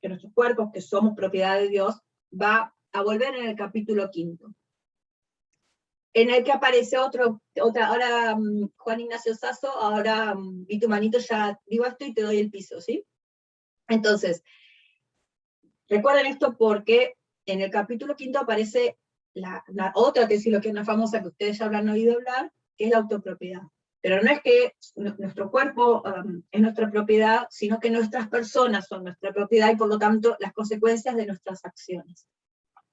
nuestros cuerpos, que somos propiedad de Dios, va a volver en el capítulo 5, en el que aparece ahora Juan Ignacio Sasso, ahora vi tu manito, ya digo esto y te doy el piso, ¿sí? Entonces, recuerden esto porque en el capítulo 5 aparece la otra tesis, lo que es una famosa que ustedes ya habrán oído hablar, que es la autopropiedad. Pero no es que nuestro cuerpo es nuestra propiedad, sino que nuestras personas son nuestra propiedad y por lo tanto las consecuencias de nuestras acciones.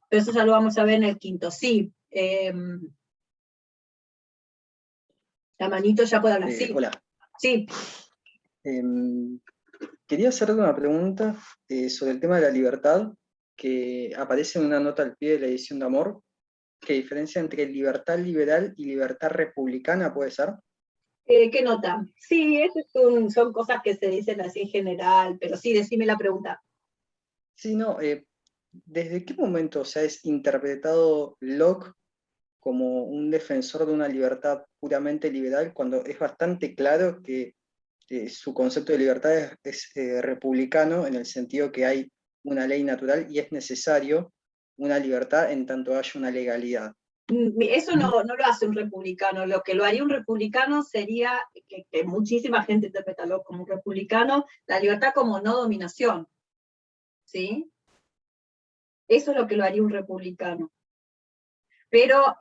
Pero eso ya lo vamos a ver en el 5. Sí, la manito ya puede hablar. Sí. Hola. Sí. Quería hacerte una pregunta sobre el tema de la libertad, que aparece en una nota al pie de la edición de Amor, que diferencia entre libertad liberal y libertad republicana, ¿puede ser? ¿Qué nota? Sí, son cosas que se dicen así en general, pero sí, decime la pregunta. Sí, no, ¿desde qué momento se ha interpretado Locke como un defensor de una libertad puramente liberal, cuando es bastante claro que su concepto de libertad es republicano, en el sentido que hay una ley natural y es necesario una libertad en tanto haya una legalidad? Eso no lo hace un republicano. Lo que lo haría un republicano sería, que muchísima gente interpreta como un republicano, la libertad como no dominación. ¿Sí? Eso es lo que lo haría un republicano. Pero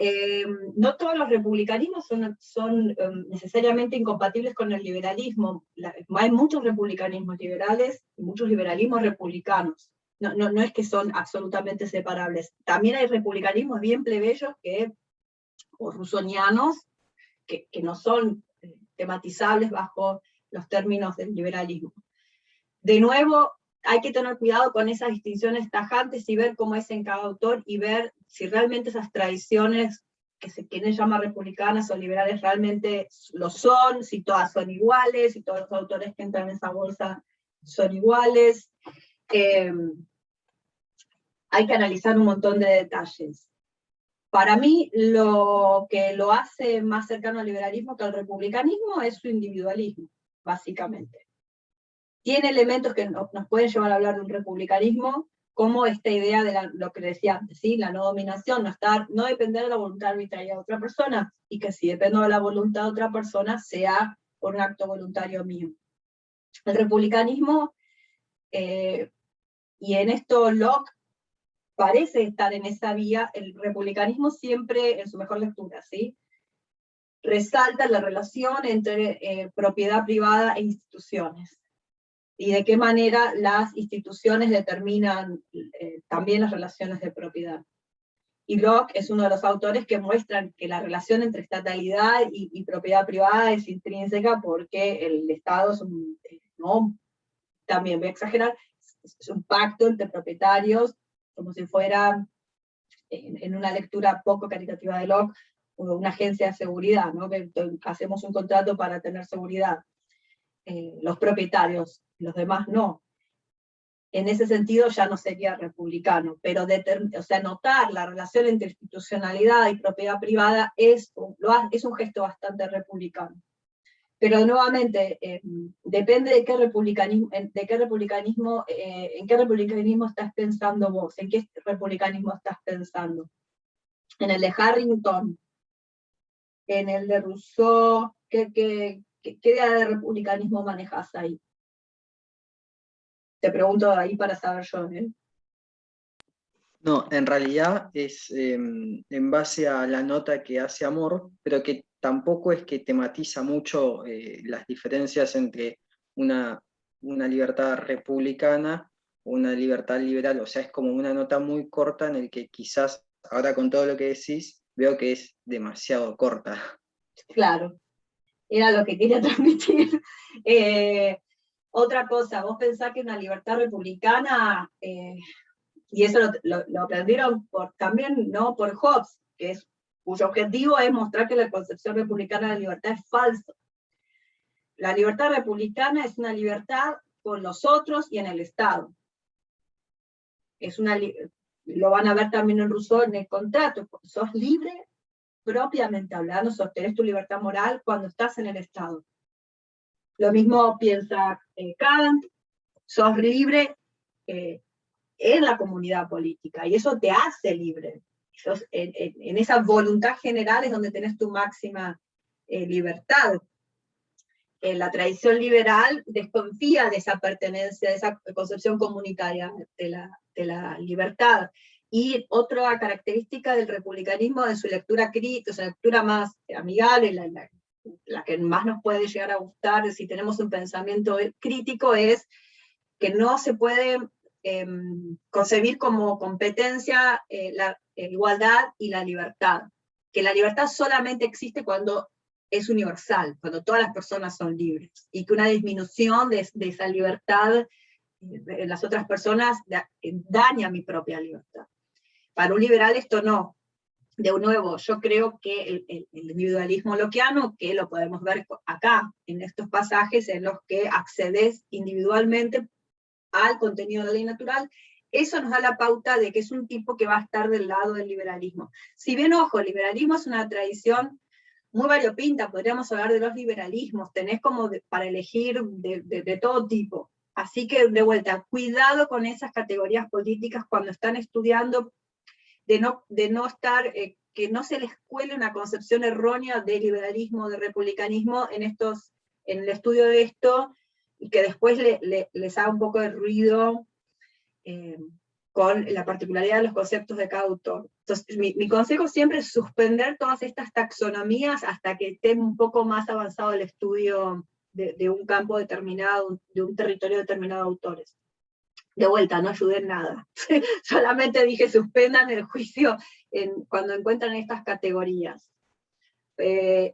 no todos los republicanismos son necesariamente incompatibles con el liberalismo. Hay muchos republicanismos liberales y muchos liberalismos republicanos. No es que son absolutamente separables. También hay republicanismos bien plebeyos o rusonianos que no son tematizables bajo los términos del liberalismo. De nuevo, hay que tener cuidado con esas distinciones tajantes y ver cómo es en cada autor y ver si realmente esas tradiciones que se quieren llamar republicanas o liberales realmente lo son, si todas son iguales, si todos los autores que entran en esa bolsa son iguales. Hay que analizar un montón de detalles. Para mí, lo que lo hace más cercano al liberalismo que al republicanismo es su individualismo, básicamente. Tiene elementos que nos pueden llevar a hablar de un republicanismo, como esta idea de lo que decía antes, ¿sí? La no dominación, no depender de la voluntad arbitraria de otra persona, y que si dependo de la voluntad de otra persona, sea por un acto voluntario mío. El republicanismo, y en esto Locke parece estar en esa vía, el republicanismo siempre en su mejor lectura, ¿sí? resalta la relación entre propiedad privada e instituciones, y de qué manera las instituciones determinan también las relaciones de propiedad. Y Locke es uno de los autores que muestran que la relación entre estatalidad y propiedad privada es intrínseca, porque el Estado es no, también voy a exagerar, es un pacto entre propietarios, como si fuera, en una lectura poco caritativa de Locke, una agencia de seguridad, ¿no? Que hacemos un contrato para tener seguridad. Los propietarios, los demás no. En ese sentido ya no sería republicano, pero notar la relación entre institucionalidad y propiedad privada es un gesto bastante republicano. Pero nuevamente, depende de qué republicanismo, en qué republicanismo estás pensando vos, en qué republicanismo estás pensando. En el de Harrington, en el de Rousseau, ¿qué idea de republicanismo manejas ahí? Te pregunto ahí para saber yo, ¿eh? No, en realidad es en base a la nota que hace Amor, pero que tampoco es que tematiza mucho las diferencias entre una libertad republicana o una libertad liberal. O sea, es como una nota muy corta en el que quizás, ahora con todo lo que decís, veo que es demasiado corta. Claro, era lo que quería transmitir. Otra cosa, vos pensás que una libertad republicana, y eso lo aprendieron también, ¿no? Por Hobbes, cuyo objetivo es mostrar que la concepción republicana de la libertad es falsa. La libertad republicana es una libertad con los otros y en el Estado. Lo van a ver también en Rousseau en el contrato, porque sos libre, propiamente hablando, sostenés tu libertad moral cuando estás en el Estado. Lo mismo piensa Kant, sos libre en la comunidad política, y eso te hace libre. En esa voluntad general es donde tenés tu máxima libertad. La tradición liberal desconfía de esa pertenencia, de esa concepción comunitaria de la libertad. Y otra característica del republicanismo, de su lectura crítica, su lectura más amigable, la que más nos puede llegar a gustar si tenemos un pensamiento crítico, es que no se puede concebir como competencia la igualdad y la libertad. Que la libertad solamente existe cuando es universal, cuando todas las personas son libres, y que una disminución de esa libertad en las otras personas daña mi propia libertad. Para un liberal esto no. De nuevo, yo creo que el individualismo lockeano, que lo podemos ver acá, en estos pasajes en los que accedes individualmente al contenido de la ley natural, eso nos da la pauta de que es un tipo que va a estar del lado del liberalismo. Si bien, ojo, el liberalismo es una tradición muy variopinta, podríamos hablar de los liberalismos, tenés como para elegir de todo tipo. Así que, de vuelta, cuidado con esas categorías políticas cuando están estudiando, de no estar, que no se les cuele una concepción errónea de liberalismo, de republicanismo en el estudio de esto, y que después les haga un poco de ruido con la particularidad de los conceptos de cada autor. Entonces, mi consejo siempre es suspender todas estas taxonomías hasta que esté un poco más avanzado el estudio de un campo determinado, de un territorio determinado de autores. De vuelta, no ayudé en nada. Solamente dije suspendan el juicio cuando encuentran estas categorías.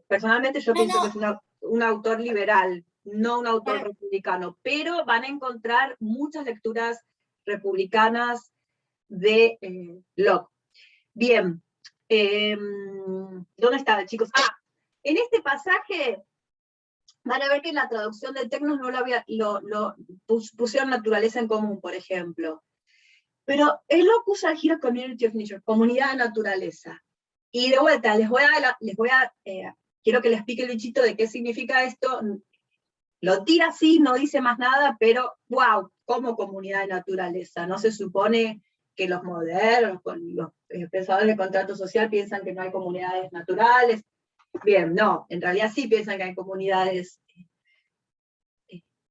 Personalmente yo pienso que es un autor liberal, no un autor republicano, pero van a encontrar muchas lecturas republicanas de Locke. Bien, ¿dónde estaba, chicos? En este pasaje van a ver que en la traducción del Tecnos no lo pusieron naturaleza en común, por ejemplo. Pero el Locke usa el Hero Community of Nature, comunidad de naturaleza. Y de vuelta, quiero que les explique el bichito de qué significa esto. Lo tira así, no dice más nada, pero wow, como comunidad de naturaleza. No se supone que los modernos, los pensadores de contrato social piensan que no hay comunidades naturales. Bien, no, en realidad sí piensan que hay comunidades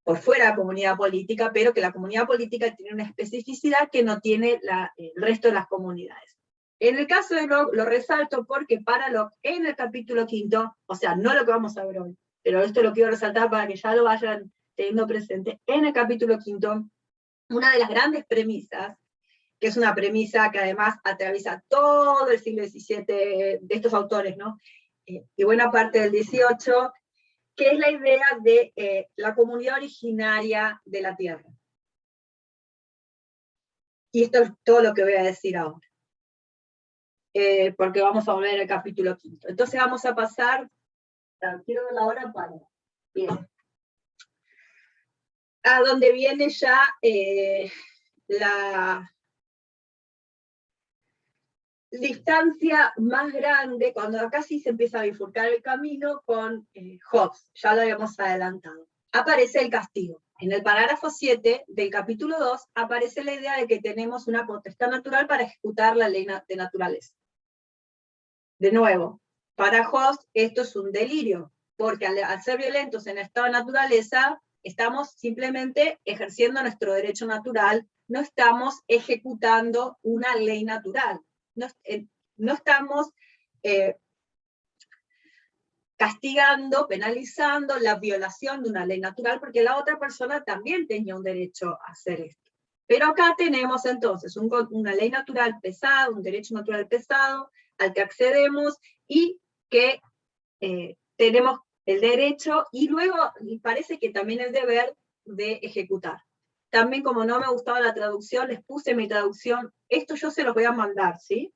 por fuera de la comunidad política, pero que la comunidad política tiene una especificidad que no tiene el resto de las comunidades. En el caso de Locke, lo resalto porque para Locke, en el capítulo 5, o sea, no lo que vamos a ver hoy, pero esto lo quiero resaltar para que ya lo vayan teniendo presente, en el capítulo 5, una de las grandes premisas, que es una premisa que además atraviesa todo el siglo XVII de estos autores, ¿no? Y buena parte del XVIII, que es la idea de la comunidad originaria de la Tierra. Y esto es todo lo que voy a decir ahora. Porque vamos a volver al capítulo 5. Entonces vamos a pasar, quiero ver la hora para, bien, a donde viene ya la distancia más grande, cuando acá sí se empieza a bifurcar el camino con Hobbes, ya lo habíamos adelantado. Aparece el castigo. En el parágrafo 7 del capítulo 2 aparece la idea de que tenemos una potestad natural para ejecutar la ley de naturaleza. De nuevo, para Hobbes esto es un delirio, porque al ser violentos en estado de naturaleza, estamos simplemente ejerciendo nuestro derecho natural, no estamos ejecutando una ley natural. No estamos castigando, penalizando la violación de una ley natural, porque la otra persona también tenía un derecho a hacer esto. Pero acá tenemos entonces una ley natural pesada, un derecho natural pesado, al que accedemos, y que tenemos el derecho, y luego parece que también el deber de ejecutar. También, como no me gustaba la traducción, les puse mi traducción, esto yo se los voy a mandar, ¿sí?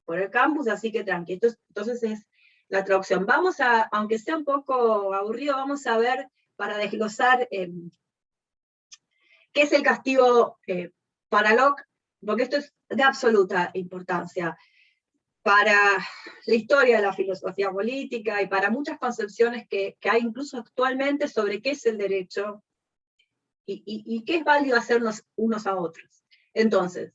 Por el campus, así que tranqui. Entonces es la traducción. Vamos a, aunque sea un poco aburrido, vamos a ver, para desglosar, qué es el castigo para Locke, porque esto es de absoluta importancia para la historia de la filosofía política y para muchas concepciones que hay incluso actualmente sobre qué es el derecho y qué es válido hacernos unos a otros. Entonces,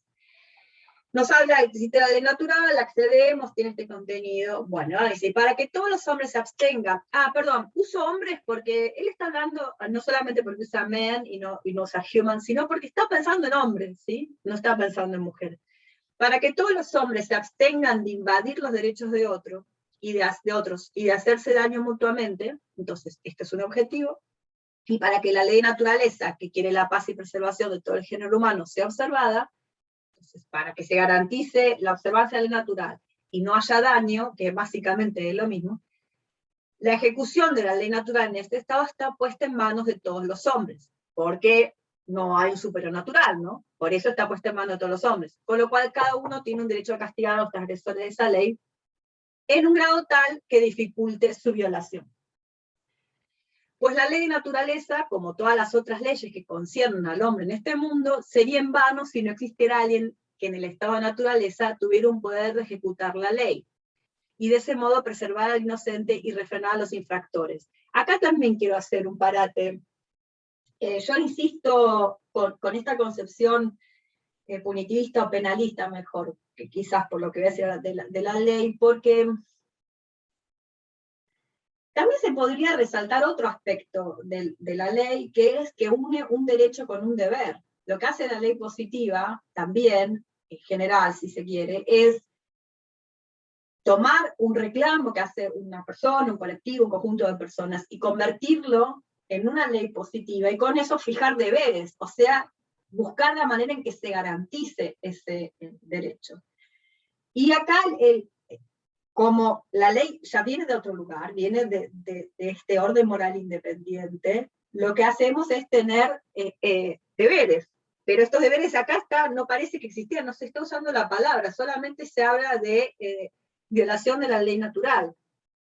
nos habla de que existe la ley natural, accedemos, tiene este contenido. Bueno, dice, para que todos los hombres se abstengan. Perdón, uso hombres porque él está hablando, no solamente porque usa men y no usa human, sino porque está pensando en hombres, ¿sí? No está pensando en mujeres. Para que todos los hombres se abstengan de invadir los derechos de otros y de hacerse daño mutuamente, entonces este es un objetivo, y para que la ley de naturaleza, que quiere la paz y preservación de todo el género humano, sea observada, entonces para que se garantice la observancia del natural y no haya daño, que básicamente es lo mismo, la ejecución de la ley natural en este estado está puesta en manos de todos los hombres, porque no hay un superior natural, ¿no? Por eso está puesta en manos de todos los hombres. Con lo cual cada uno tiene un derecho a castigar a los transgresores de esa ley en un grado tal que dificulte su violación. Pues la ley de naturaleza, como todas las otras leyes que conciernen al hombre en este mundo, sería en vano si no existiera alguien que en el estado de naturaleza tuviera un poder de ejecutar la ley, y de ese modo preservar al inocente y refrenar a los infractores. Acá también quiero hacer un parate. Yo insisto con esta concepción punitivista o penalista, mejor, que quizás por lo que voy a decir de la ley, porque también se podría resaltar otro aspecto de la ley, que es que une un derecho con un deber. Lo que hace la ley positiva, también, en general, si se quiere, es tomar un reclamo que hace una persona, un colectivo, un conjunto de personas, y convertirlo en una ley positiva, y con eso fijar deberes, o sea, buscar la manera en que se garantice ese derecho. Y acá, como la ley ya viene de otro lugar, viene de este orden moral independiente, lo que hacemos es tener deberes, pero estos deberes acá no parece que existieran, no se está usando la palabra, solamente se habla de violación de la ley natural.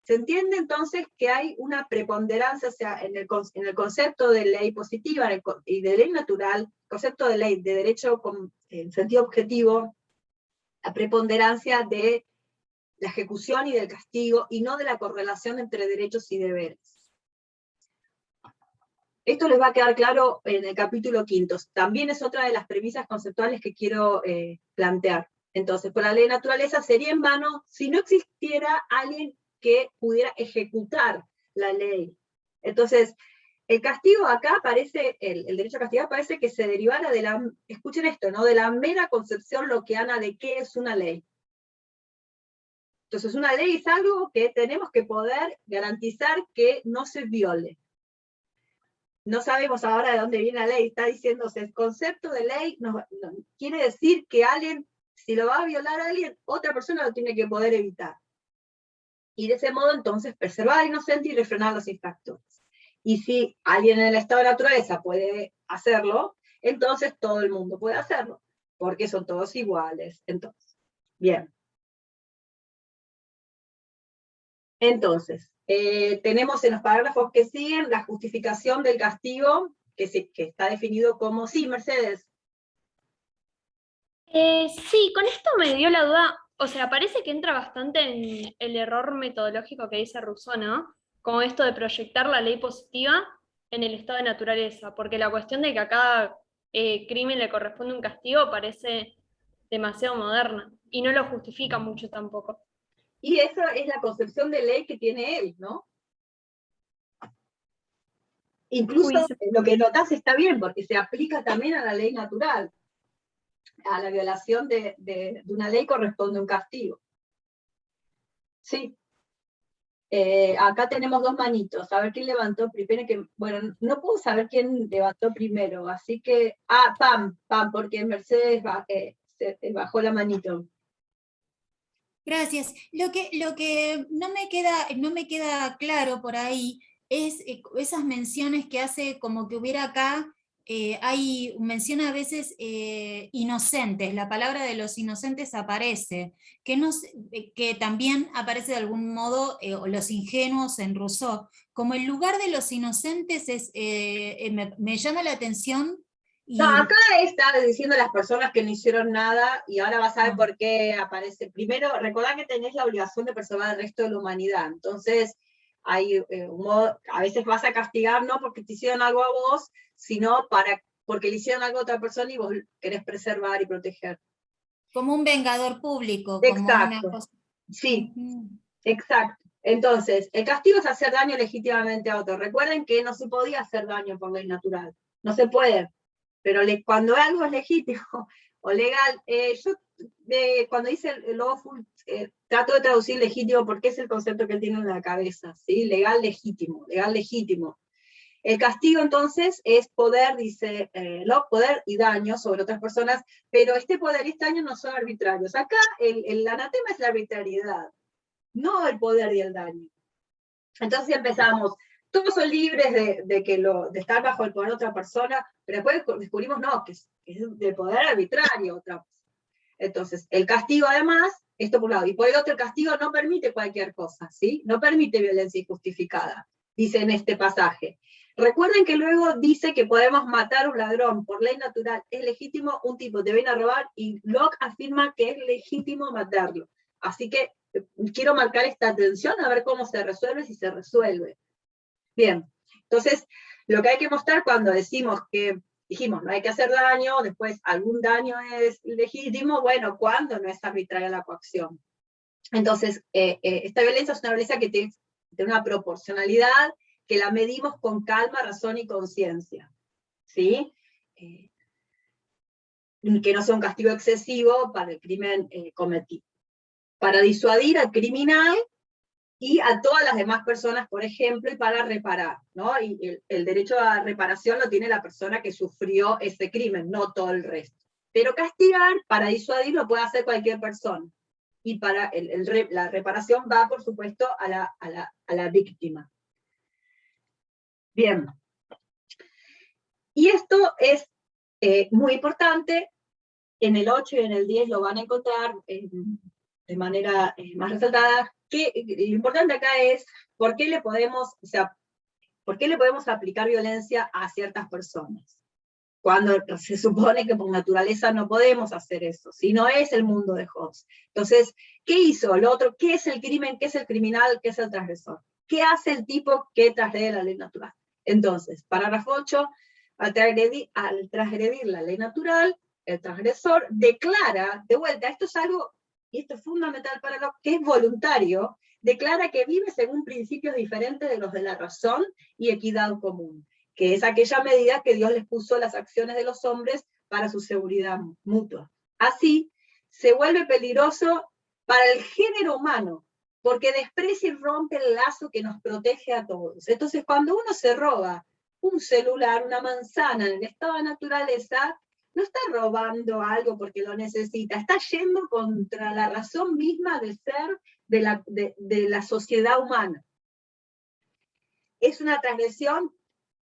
Se entiende entonces que hay una preponderancia, o sea, en el concepto de ley positiva y de ley natural, concepto de ley de derecho en sentido objetivo, la preponderancia de la ejecución y del castigo, y no de la correlación entre derechos y deberes. Esto les va a quedar claro en el capítulo 5. También es otra de las premisas conceptuales que quiero plantear. Entonces, por la ley de naturaleza sería en vano si no existiera alguien que pudiera ejecutar la ley. Entonces, el castigo acá parece, el derecho a castigar parece que se derivara de la, escuchen esto, ¿no? De la mera concepción lockeana de qué es una ley. Entonces una ley es algo que tenemos que poder garantizar que no se viole. No sabemos ahora de dónde viene la ley, está diciéndose, el concepto de ley quiere decir que alguien, si lo va a violar a alguien, otra persona lo tiene que poder evitar. Y de ese modo entonces preservar al inocente y refrenar a los infractores. Y si alguien en el estado de naturaleza puede hacerlo, entonces todo el mundo puede hacerlo, porque son todos iguales. Entonces, bien. Entonces, tenemos en los parágrafos que siguen la justificación del castigo, que está definido como, sí, Mercedes. Sí, con esto me dio la duda, o sea, parece que entra bastante en el error metodológico que dice Rousseau, ¿no? Como esto de proyectar la ley positiva en el estado de naturaleza, porque la cuestión de que a cada crimen le corresponde un castigo parece demasiado moderna, y no lo justifica mucho tampoco. Y esa es la concepción de ley que tiene él, ¿no? Incluso lo que notás está bien, porque se aplica también a la ley natural. A la violación de una ley corresponde un castigo. Sí. Acá tenemos dos manitos, a ver quién levantó primero, bueno, no puedo saber quién levantó primero, así que, Pam, porque Mercedes bajó la manito. Gracias. Lo que no me queda claro por ahí es esas menciones que hace como que hubiera acá, menciona a veces inocentes, la palabra de los inocentes aparece, que también aparece de algún modo los ingenuos en Rousseau. Como el lugar de los inocentes me llama la atención. No, acá está diciendo las personas que no hicieron nada, y ahora vas a ver por qué aparece. Primero, recordá que tenés la obligación de preservar el resto de la humanidad. Entonces, hay un modo, a veces vas a castigar no porque te hicieron algo a vos, sino porque le hicieron algo a otra persona y vos querés preservar y proteger. Como un vengador público. Exacto. Como una cosa. Sí, exacto. Entonces, el castigo es hacer daño legítimamente a otro. Recuerden que no se podía hacer daño por ley natural. No se puede. Pero cuando algo es legítimo o legal, yo cuando dice el lawful, trato de traducir legítimo porque es el concepto que él tiene en la cabeza, ¿sí? Legal, legítimo, legal, legítimo. El castigo entonces es poder, dice Locke, poder y daño sobre otras personas, pero este poder y este daño no son arbitrarios. Acá el anatema es la arbitrariedad, no el poder y el daño. Entonces empezamos, todos son libres de estar bajo el poder de otra persona, pero después descubrimos no, que es de poder arbitrario otra cosa. Entonces, el castigo además, esto por un lado, y por el otro el castigo no permite cualquier cosa, ¿sí? No permite violencia injustificada, dice en este pasaje. Recuerden que luego dice que podemos matar a un ladrón por ley natural, es legítimo, un tipo te viene a robar, y Locke afirma que es legítimo matarlo. Así que quiero marcar esta atención a ver cómo se resuelve, si se resuelve. Bien, entonces, lo que hay que mostrar cuando dijimos, no hay que hacer daño, después algún daño es legítimo, bueno, cuando no es arbitraria la coacción. Entonces, esta violencia es una violencia que tiene una proporcionalidad, que la medimos con calma, razón y conciencia, ¿sí? Que no sea un castigo excesivo para el crimen cometido. Para disuadir al criminal, y a todas las demás personas, por ejemplo, y para reparar, ¿no? Y el derecho a reparación lo tiene la persona que sufrió ese crimen, no todo el resto. Pero castigar, para disuadir, lo puede hacer cualquier persona. Y para la reparación va, por supuesto, a la víctima. Bien. Y esto es muy importante, en el 8 y en el 10 lo van a encontrar de manera más resaltada, que lo importante acá es por qué le podemos aplicar violencia a ciertas personas, cuando se supone que por naturaleza no podemos hacer eso, si no es el mundo de Hobbes. Entonces, ¿qué hizo el otro? ¿Qué es el crimen? ¿Qué es el criminal? ¿Qué es el transgresor? ¿Qué hace el tipo que transgrede la ley natural? Entonces, parágrafo 8, al transgredir la ley natural, el transgresor declara, de vuelta, esto es algo, y esto es fundamental para lo que es voluntario, declara que vive según principios diferentes de los de la razón y equidad común, que es aquella medida que Dios les puso las acciones de los hombres para su seguridad mutua. Así, se vuelve peligroso para el género humano, porque desprecia y rompe el lazo que nos protege a todos. Entonces, cuando uno se roba un celular, una manzana en el estado de naturaleza, no está robando algo porque lo necesita, está yendo contra la razón misma de ser de la sociedad humana. Es una transgresión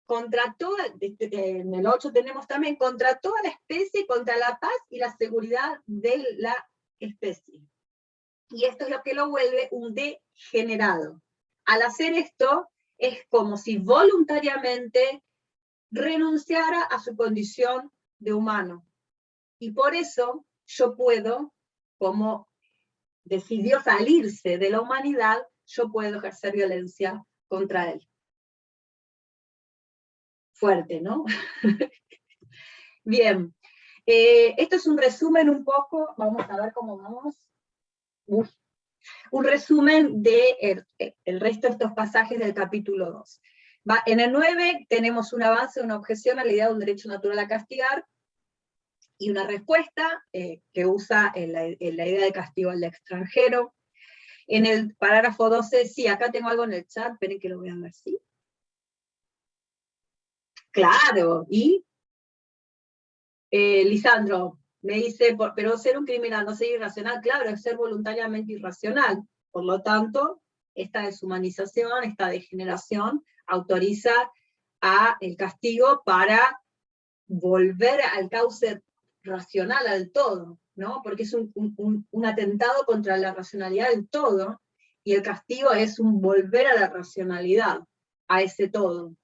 contra toda, en el 8 tenemos también, contra toda la especie, contra la paz y la seguridad de la especie. Y esto es lo que lo vuelve un degenerado. Al hacer esto, es como si voluntariamente renunciara a su condición de humano. Y por eso yo puedo, como decidió salirse de la humanidad, yo puedo ejercer violencia contra él. Fuerte, ¿no? Bien. Esto es un resumen un poco, vamos a ver cómo vamos. Un resumen de el resto de estos pasajes del capítulo 2. En el 9 tenemos un avance, una objeción a la idea de un derecho natural a castigar, y una respuesta que usa la idea de castigo al extranjero. En el parágrafo 12, sí, acá tengo algo en el chat, esperen que lo voy a ver, ¿sí? Claro, y Lisandro me dice, pero ser un criminal no ser irracional, claro, es ser voluntariamente irracional. Por lo tanto, esta deshumanización, esta degeneración, autoriza el castigo para volver al cauce racional, al todo, ¿no? Porque es un atentado contra la racionalidad del todo, y el castigo es un volver a la racionalidad, a ese todo.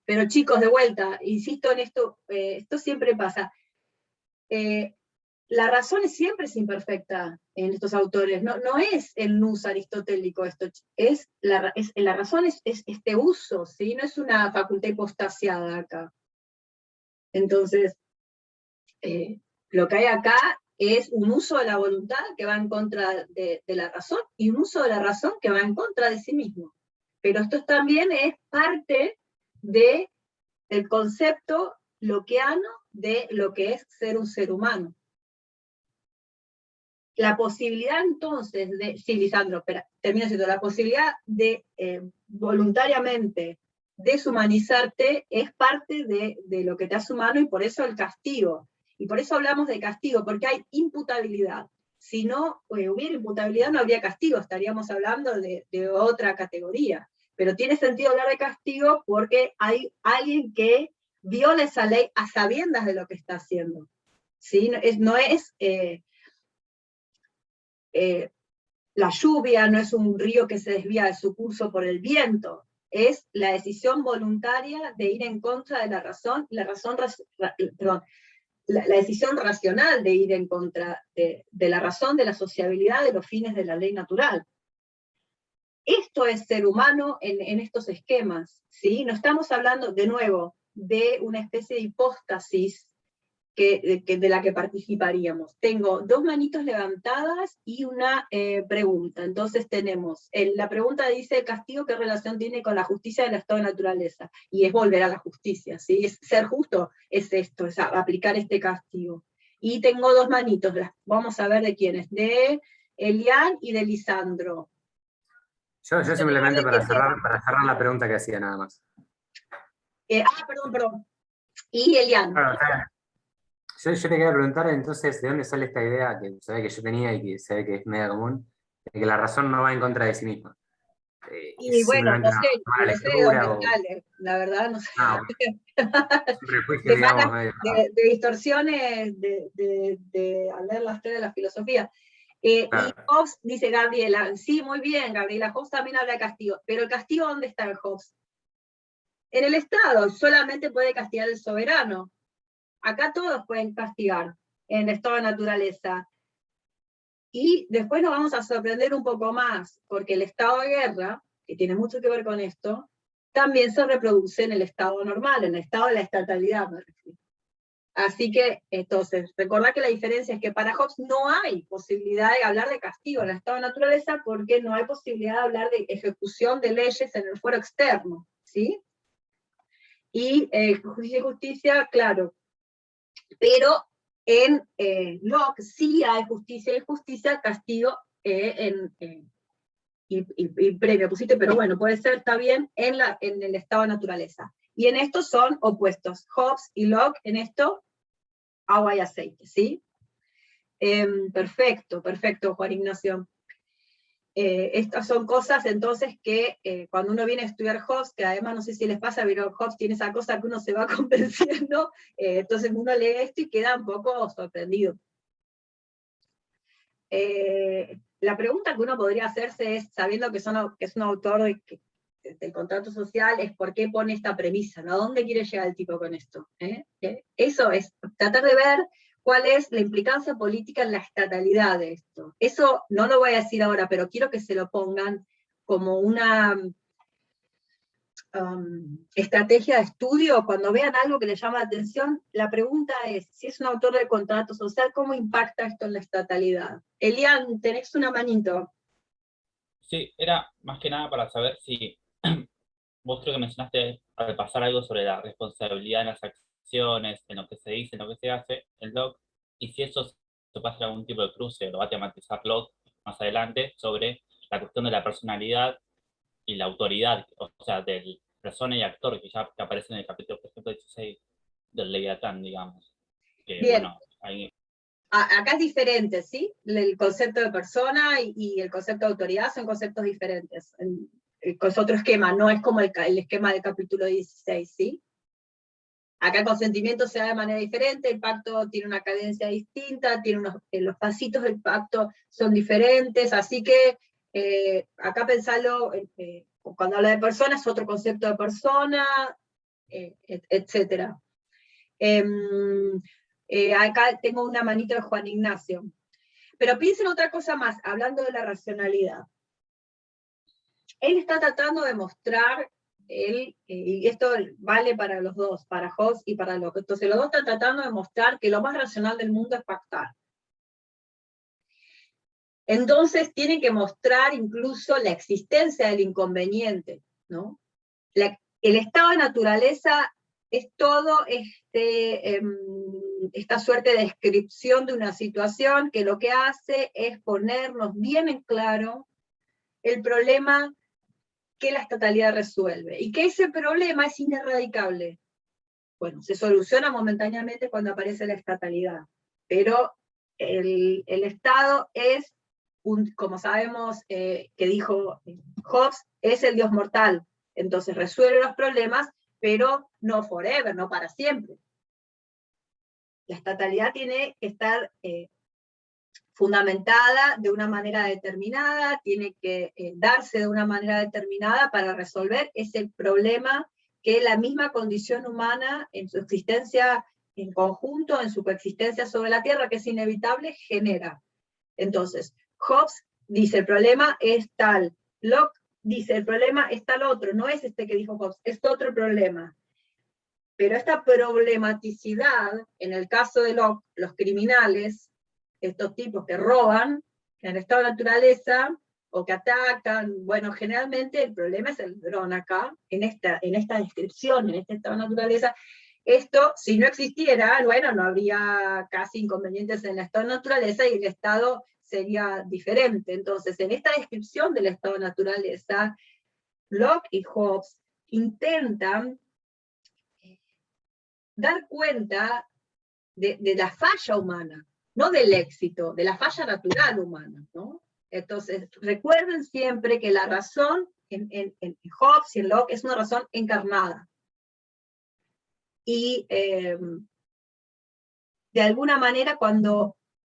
Pero chicos, de vuelta, insisto en esto, esto siempre pasa. La razón siempre es imperfecta en estos autores, no es el nous aristotélico esto, la razón es este uso, ¿sí? No es una facultad hipostasiada acá. Entonces, lo que hay acá es un uso de la voluntad que va en contra de la razón, y un uso de la razón que va en contra de sí mismo. Pero esto también es parte del concepto lockeano de lo que es ser un ser humano. La posibilidad entonces de, sí, Lisandro, espera, termino diciendo, la posibilidad de voluntariamente deshumanizarte es parte de lo que te hace humano, y por eso el castigo. Y por eso hablamos de castigo, porque hay imputabilidad. Si no hubiera imputabilidad, no habría castigo, estaríamos hablando de otra categoría. Pero tiene sentido hablar de castigo porque hay alguien que viola esa ley a sabiendas de lo que está haciendo. ¿Sí? No es la lluvia, no es un río que se desvía de su curso por el viento, es la decisión voluntaria de ir en contra de la razón, la decisión racional de ir en contra de la razón, de la sociabilidad, de los fines de la ley natural. Esto es ser humano en estos esquemas, ¿sí? No estamos hablando, de nuevo, de una especie de hipóstasis de la que participaríamos. Tengo 2 manitos levantadas y una pregunta. Entonces tenemos, la pregunta dice, ¿castigo qué relación tiene con la justicia del estado de naturaleza? Y es volver a la justicia, ¿sí? Es ser justo, es esto, es aplicar este castigo. Y tengo 2 manitos, vamos a ver de quiénes, de Elian y de Lisandro. Yo simplemente para cerrar la pregunta que hacía nada más. Perdón. Y Elian. Bueno, yo te quería preguntar entonces, ¿de dónde sale esta idea que se ve que yo tenía y que se ve que es media común, de que la razón no va en contra de sí misma? Y bueno, no sé de dónde sale, la verdad no sé. Es un prejuicio, digamos, de distorsiones al leer la historia de la filosofía. Claro. Y Hobbes, dice Gabriela, sí, muy bien, Gabriela, Hobbes también habla de castigo, pero el castigo, ¿dónde está en Hobbes? En el Estado, solamente puede castigar el soberano. Acá todos pueden castigar en el estado de naturaleza. Y después nos vamos a sorprender un poco más, porque el estado de guerra, que tiene mucho que ver con esto, también se reproduce en el estado normal, en el estado de la estatalidad, me refiero. Así que, entonces, recordad que la diferencia es que para Hobbes no hay posibilidad de hablar de castigo en el estado de naturaleza, porque no hay posibilidad de hablar de ejecución de leyes en el fuero externo, ¿sí? Y justicia, claro. Pero En Locke sí hay justicia y justicia, castigo y premio pusiste, pero bueno, puede ser, está bien, en el estado de naturaleza. Y en esto son opuestos. Hobbes y Locke, en esto, agua y aceite, ¿sí? Perfecto, perfecto, Juan Ignacio. Estas son cosas entonces que cuando uno viene a estudiar Hobbes, que además no sé si les pasa, pero Hobbes tiene esa cosa que uno se va convenciendo, entonces uno lee esto y queda un poco sorprendido. La pregunta que uno podría hacerse es, sabiendo que es un autor del contrato social, es por qué pone esta premisa, ¿no? ¿A dónde quiere llegar el tipo con esto? Eso es tratar de ver cuál es la implicancia política en la estatalidad de esto. Eso no lo voy a decir ahora, pero quiero que se lo pongan como una estrategia de estudio. Cuando vean algo que les llama la atención, la pregunta es, si es un autor del contrato social, ¿cómo impacta esto en la estatalidad? Elian, tenés una manito. Sí, era más que nada para saber si vos creo que mencionaste al pasar algo sobre la responsabilidad en las acciones, en lo que se dice, en lo que se hace, en Locke, y si eso se puede hacer algún tipo de cruce, lo va a tematizar Locke más adelante, sobre la cuestión de la personalidad y la autoridad, o sea, del persona y actor que ya que aparece en el capítulo, por ejemplo, 16 del Leviatán, digamos. Que Bien, bueno, ahí acá es diferente, ¿sí? El concepto de persona y el concepto de autoridad son conceptos diferentes. Es otro esquema, no es como el esquema del capítulo 16, ¿sí? Acá el consentimiento se da de manera diferente, el pacto tiene una cadencia distinta, tiene los pasitos del pacto son diferentes, así que acá pensarlo, cuando habla de persona es otro concepto de persona, etc. Acá tengo una manito de Juan Ignacio. Pero piensen otra cosa más, hablando de la racionalidad. Él está tratando de mostrar, y esto vale para los dos, para Hobbes y para Locke, entonces los dos están tratando de mostrar que lo más racional del mundo es pactar. Entonces tienen que mostrar incluso la existencia del inconveniente, ¿no? El estado de naturaleza es todo esta suerte de descripción de una situación que lo que hace es ponernos bien en claro el problema que la estatalidad resuelve, y que ese problema es ineradicable. Bueno, se soluciona momentáneamente cuando aparece la estatalidad, pero el Estado es, como sabemos que dijo Hobbes, es el Dios mortal, entonces resuelve los problemas, pero no forever, no para siempre. La estatalidad tiene que estar fundamentada de una manera determinada, tiene que darse de una manera determinada para resolver ese problema que la misma condición humana en su existencia en conjunto, en su coexistencia sobre la Tierra, que es inevitable, genera. Entonces, Hobbes dice el problema es tal, Locke dice el problema es tal otro, no es este que dijo Hobbes, es otro problema. Pero esta problematicidad, en el caso de Locke, los criminales, estos tipos que roban en el estado de naturaleza, o que atacan, bueno, generalmente el problema es el dron acá, en esta descripción, en este estado de naturaleza. Esto, si no existiera, bueno, no habría casi inconvenientes en el estado de naturaleza y el estado sería diferente. Entonces, en esta descripción del estado de naturaleza, Locke y Hobbes intentan dar cuenta de la falla humana, no del éxito, de la falla natural humana, ¿no? Entonces, recuerden siempre que la razón en Hobbes y en Locke es una razón encarnada. Y de alguna manera cuando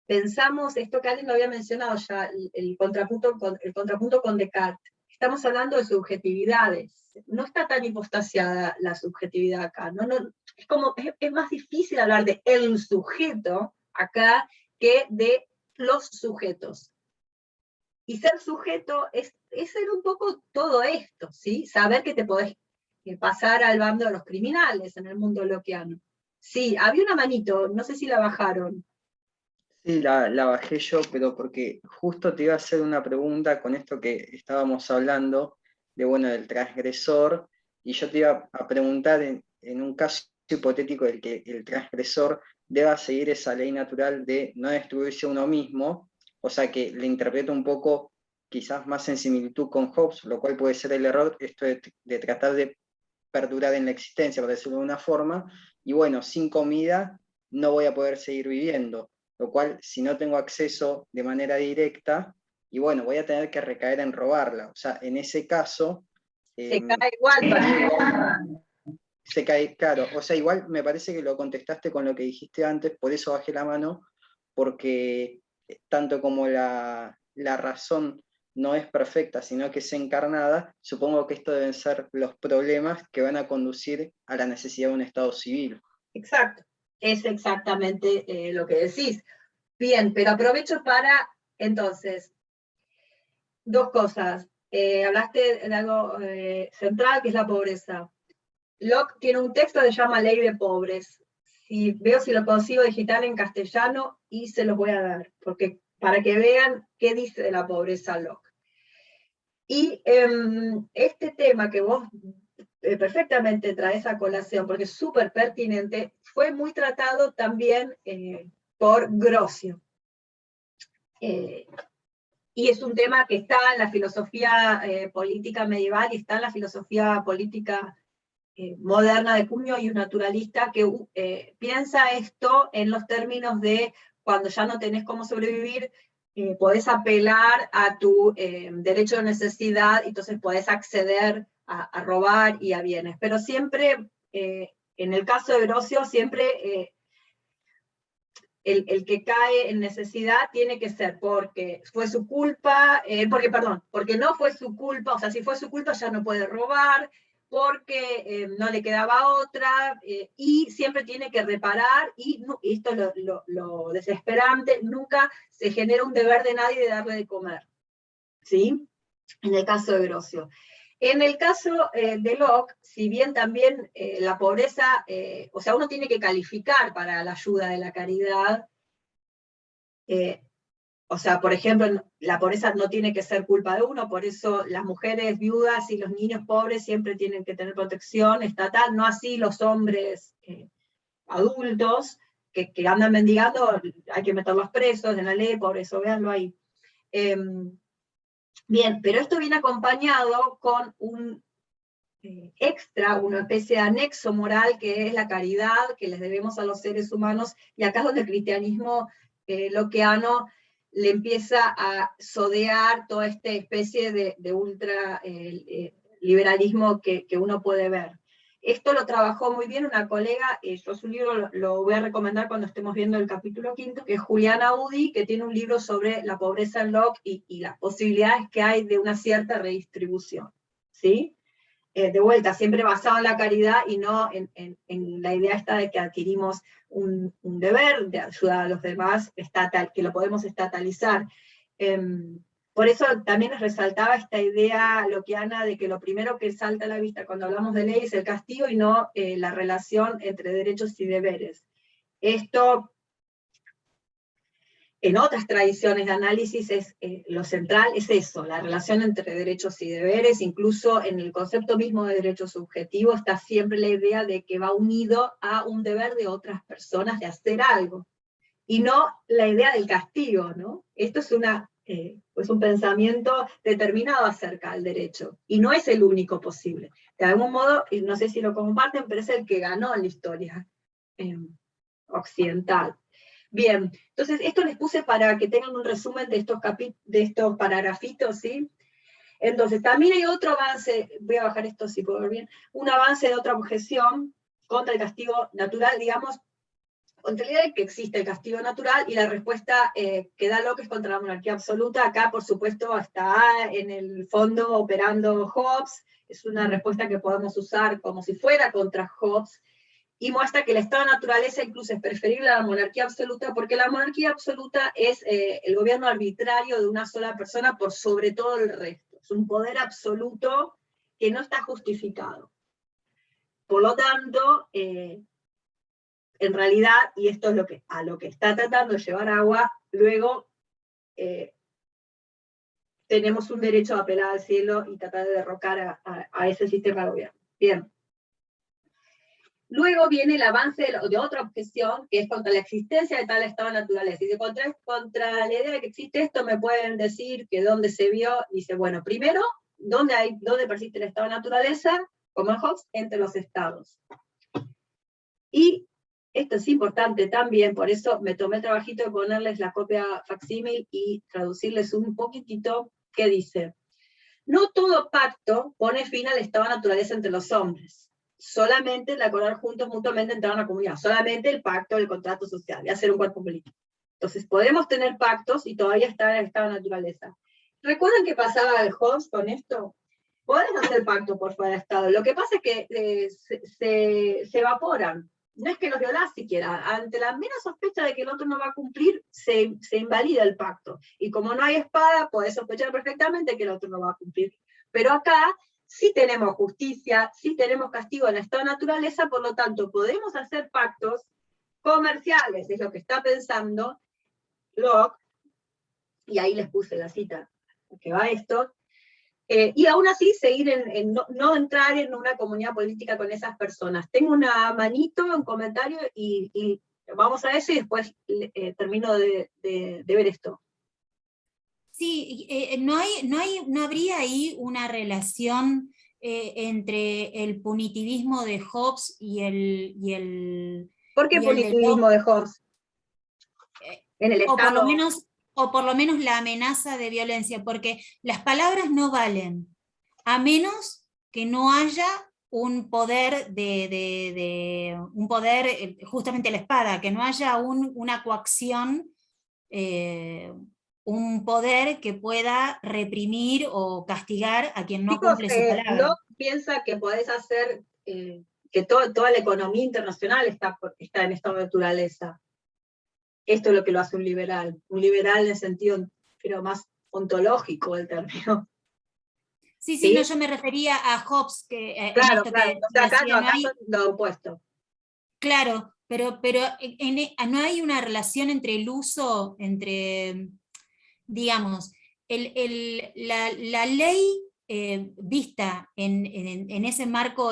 pensamos, esto que alguien lo había mencionado ya, el contrapunto con Descartes, estamos hablando de subjetividades, no está tan hipostasiada la subjetividad acá, es más difícil hablar de el sujeto acá que de los sujetos. Y ser sujeto es ser un poco todo esto, ¿sí? Saber que te podés pasar al bando de los criminales en el mundo lockeano. Sí, había una manito, no sé si la bajaron. Sí, la bajé yo, pero porque justo te iba a hacer una pregunta con esto que estábamos hablando, de bueno, del transgresor, y yo te iba a preguntar en un caso hipotético del que el transgresor deba seguir esa ley natural de no destruirse a uno mismo, o sea que le interpreto un poco quizás más en similitud con Hobbes, lo cual puede ser el error, esto de tratar de perdurar en la existencia, por decirlo de una forma, y bueno, sin comida no voy a poder seguir viviendo, lo cual si no tengo acceso de manera directa, y bueno, voy a tener que recaer en robarla, o sea, en ese caso... Se cae igual para se cae, claro, o sea, igual me parece que lo contestaste con lo que dijiste antes, por eso bajé la mano, porque tanto como la razón no es perfecta, sino que es encarnada, supongo que esto deben ser los problemas que van a conducir a la necesidad de un Estado civil. Exacto, es exactamente lo que decís. Bien, pero aprovecho para, entonces, dos cosas. Hablaste de algo central, que es la pobreza. Locke tiene un texto que se llama Ley de Pobres. Veo si lo consigo digital en castellano y se los voy a dar, porque para que vean qué dice de la pobreza Locke. Y este tema que vos perfectamente traes a colación, porque es súper pertinente, fue muy tratado también por Grocio. Y es un tema que está en la filosofía política medieval y está en la filosofía política moderna de Cuño, y un naturalista que piensa esto en los términos de cuando ya no tenés cómo sobrevivir, podés apelar a tu derecho de necesidad, y entonces podés acceder a robar y a bienes. Pero siempre, en el caso de Grocio, siempre el que cae en necesidad tiene que ser porque fue su culpa, porque no fue su culpa, o sea, si fue su culpa ya no puede robar, porque no le quedaba otra, y siempre tiene que reparar, y esto es lo desesperante, nunca se genera un deber de nadie de darle de comer, ¿sí? En el caso de Grocio. En el caso de Locke, si bien también la pobreza, o sea, uno tiene que calificar para la ayuda de la caridad, o sea, por ejemplo, la pobreza no tiene que ser culpa de uno, por eso las mujeres viudas y los niños pobres siempre tienen que tener protección estatal, no así los hombres adultos que andan mendigando, hay que meterlos presos en la ley, por eso véanlo ahí. Bien, pero esto viene acompañado con un extra, una especie de anexo moral, que es la caridad que les debemos a los seres humanos, y acá es donde el cristianismo lockeano le empieza a sodear toda esta especie de ultra liberalismo que uno puede ver. Esto lo trabajó muy bien una colega, yo su libro lo voy a recomendar cuando estemos viendo el capítulo 5, que es Juliana Udi, que tiene un libro sobre la pobreza en Locke y las posibilidades que hay de una cierta redistribución, ¿sí? De vuelta, siempre basado en la caridad y no en la idea esta de que adquirimos un deber de ayudar a los demás, que lo podemos estatalizar. Por eso también les resaltaba esta idea lockeana de que lo primero que salta a la vista cuando hablamos de ley es el castigo y no la relación entre derechos y deberes. Esto, en otras tradiciones de análisis, lo central es eso, la relación entre derechos y deberes. Incluso en el concepto mismo de derecho subjetivo está siempre la idea de que va unido a un deber de otras personas de hacer algo, y no la idea del castigo, ¿no? Esto es un pensamiento determinado acerca del derecho, y no es el único posible. De algún modo, y no sé si lo comparten, pero es el que ganó en la historia occidental. Bien, entonces esto les puse para que tengan un resumen de estos paragrafitos, ¿sí? Entonces, también hay otro avance, voy a bajar esto si puedo ver bien, un avance de otra objeción contra el castigo natural, digamos, contra la idea de que existe el castigo natural, y la respuesta que da Locke es contra la monarquía absoluta. Acá, por supuesto, está en el fondo operando Hobbes, es una respuesta que podemos usar como si fuera contra Hobbes, y muestra que el estado de naturaleza incluso es preferible a la monarquía absoluta, porque la monarquía absoluta es el gobierno arbitrario de una sola persona por sobre todo el resto. Es un poder absoluto que no está justificado. Por lo tanto, en realidad, y esto es a lo que está tratando de llevar Agua, luego tenemos un derecho a apelar al cielo y tratar de derrocar a ese sistema de gobierno. Bien. Luego viene el avance de otra objeción, que es contra la existencia de tal estado de naturaleza. Y dice, contra la idea de que existe esto, me pueden decir que dónde se vio. Dice, bueno, primero, ¿dónde persiste el estado de naturaleza? Como en Hobbes, entre los estados. Y esto es importante también, por eso me tomé el trabajito de ponerles la copia facsímil y traducirles un poquitito, que dice, no todo pacto pone fin al estado de naturaleza entre los hombres. Solamente el acordar juntos mutuamente entrar a una comunidad, solamente el pacto, el contrato social, de hacer un cuerpo político. Entonces podemos tener pactos y todavía estar en el estado de naturaleza. ¿Recuerdan qué pasaba el Hobbes con esto? Podemos hacer pacto por fuera de estado. Lo que pasa es que se evaporan. No es que los violás siquiera. Ante la mera sospecha de que el otro no va a cumplir, se invalida el pacto. Y como no hay espada, podés sospechar perfectamente que el otro no va a cumplir. Pero acá sí tenemos justicia, sí tenemos castigo en el estado de naturaleza, por lo tanto podemos hacer pactos comerciales, es lo que está pensando Locke, y ahí les puse la cita que va esto, y aún así seguir no entrar en una comunidad política con esas personas. Tengo una manito, un comentario, y vamos a eso y después termino de ver esto. Sí, no habría ahí una relación entre el punitivismo de Hobbes y el ¿Por qué y el de punitivismo Locke? de Hobbes? En el O Estado. por lo menos la amenaza de violencia, porque las palabras no valen, a menos que no haya un poder un poder, justamente la espada, que no haya una coacción, un poder que pueda reprimir o castigar a quien no Chicos, cumple su palabra. Locke piensa que podés hacer, que toda la economía internacional está en esta naturaleza. Esto es lo que lo hace un liberal en el sentido, pero más ontológico del término. Sí, ¿Sí? no, yo me refería a Hobbes, que Claro, en esto claro. que O sea, acá decía, no, acá son lo opuesto. claro, pero no hay una relación entre el uso, digamos, la ley vista en ese marco,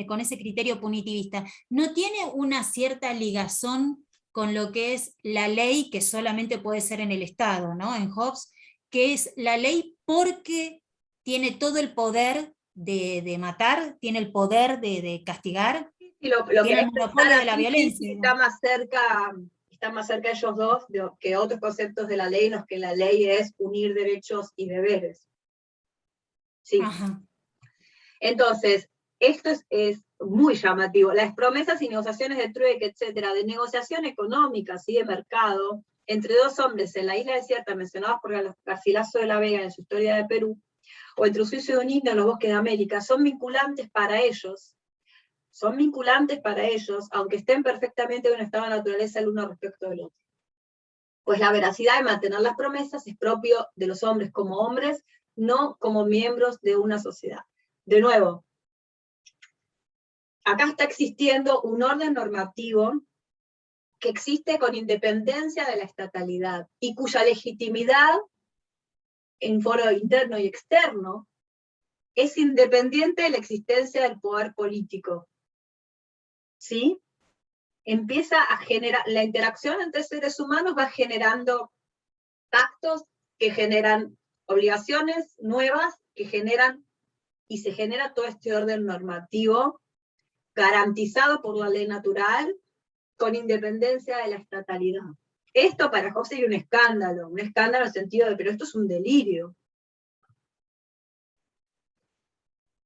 con ese criterio punitivista, no tiene una cierta ligazón con lo que es la ley que solamente puede ser en el Estado, ¿no? En Hobbes, que es la ley porque tiene todo el poder de matar, tiene el poder de castigar, Y lo tiene el querés pensar monopolio de la así, sí, violencia. sí, está más cerca ellos dos que otros conceptos de la ley, en los que la ley es unir derechos y deberes. Sí. Ajá. Entonces, esto es muy llamativo. Las promesas y negociaciones de trueque, etcétera, de negociación económica, ¿sí? De mercado, entre dos hombres en la isla desierta, mencionados por Garcilaso de la Vega en su Historia de Perú, o entre un suizo y un indio en los bosques de América, son vinculantes para ellos, aunque estén perfectamente en un estado de naturaleza el uno respecto del otro. Pues la veracidad de mantener las promesas es propio de los hombres como hombres, no como miembros de una sociedad. De nuevo, acá está existiendo un orden normativo que existe con independencia de la estatalidad, y cuya legitimidad, en foro interno y externo, es independiente de la existencia del poder político. ¿Sí? Empieza a generar, la interacción entre seres humanos va generando pactos que generan obligaciones nuevas, que generan, y se genera todo este orden normativo garantizado por la ley natural, con independencia de la estatalidad. Esto para Hobbes sería un escándalo en el sentido de, pero esto es un delirio.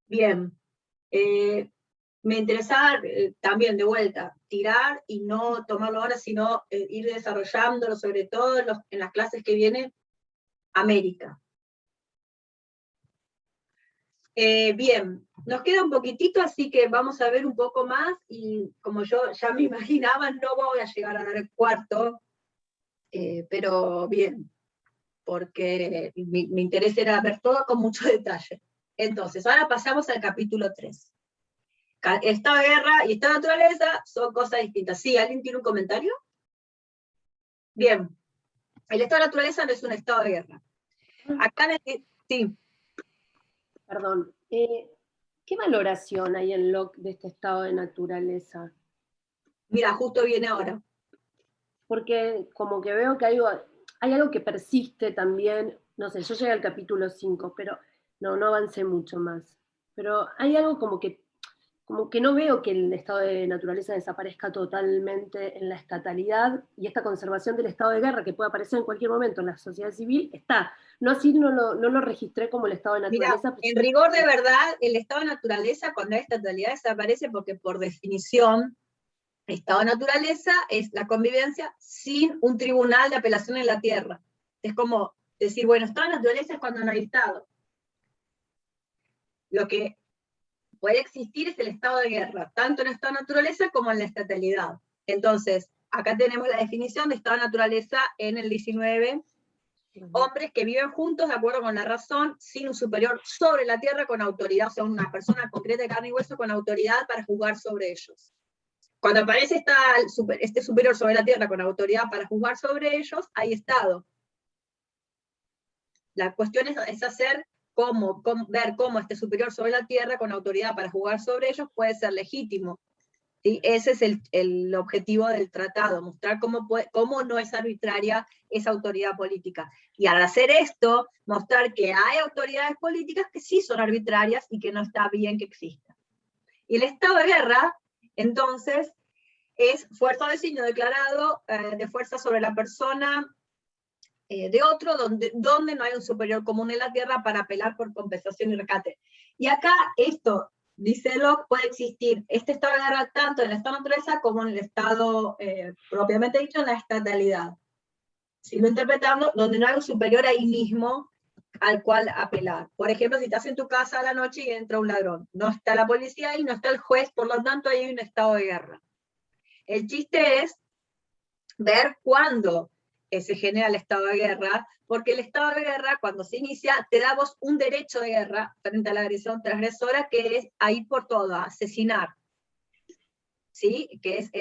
Bien, me interesaba también, de vuelta, tirar y no tomarlo ahora, sino ir desarrollándolo, sobre todo en las clases que vienen, América. Bien, nos queda un poquitito, así que vamos a ver un poco más, y como yo ya me imaginaba, no voy a llegar a dar el cuarto, pero bien, porque mi interés era ver todo con mucho detalle. Entonces, ahora pasamos al capítulo 3. Esta guerra y esta naturaleza son cosas distintas. ¿Sí? ¿Alguien tiene un comentario? Bien. El estado de naturaleza no es un estado de guerra. Acá sí. Perdón. ¿Qué valoración hay en Locke de este estado de naturaleza? Mira, justo viene ahora. Porque como que veo que hay algo que persiste también, no sé, yo llegué al capítulo 5, pero no avancé mucho más. Pero hay algo como que no veo que el estado de naturaleza desaparezca totalmente en la estatalidad, y esta conservación del estado de guerra que puede aparecer en cualquier momento en la sociedad civil está. No así no lo registré como el estado de naturaleza. Mira, en rigor de verdad, el estado de naturaleza, cuando hay estatalidad, desaparece porque por definición, estado de naturaleza es la convivencia sin un tribunal de apelación en la tierra. Es como decir, bueno, estado de naturaleza es cuando no hay estado. Lo que puede existir es el estado de guerra, tanto en el estado de naturaleza como en la estatalidad. Entonces, acá tenemos la definición de estado de naturaleza en el 19, hombres que viven juntos de acuerdo con la razón, sin un superior sobre la tierra con autoridad, o sea, una persona concreta de carne y hueso con autoridad para juzgar sobre ellos. Cuando aparece este superior sobre la tierra con autoridad para juzgar sobre ellos, hay estado. La cuestión es hacer ver cómo este superior sobre la tierra con autoridad para jugar sobre ellos puede ser legítimo. ¿Sí? Ese es el objetivo del tratado, mostrar cómo no es arbitraria esa autoridad política. Y al hacer esto, mostrar que hay autoridades políticas que sí son arbitrarias y que no está bien que existan. Y el estado de guerra, entonces, es fuerza o designio declarado de fuerza sobre la persona de otro, donde no hay un superior común en la tierra para apelar por compensación y rescate. Y acá esto, dice Locke, puede existir este estado de guerra tanto en el estado de naturaleza como en el estado propiamente dicho, en la estatalidad. Si lo interpretamos, donde no hay un superior ahí mismo al cual apelar. Por ejemplo, si estás en tu casa a la noche y entra un ladrón, no está la policía y no está el juez, por lo tanto ahí hay un estado de guerra. El chiste es ver cuándo se genera el estado de guerra, porque el estado de guerra, cuando se inicia, te da vos un derecho de guerra frente a la agresión transgresora, que es a ir por todo, a asesinar. ¿Sí? Que es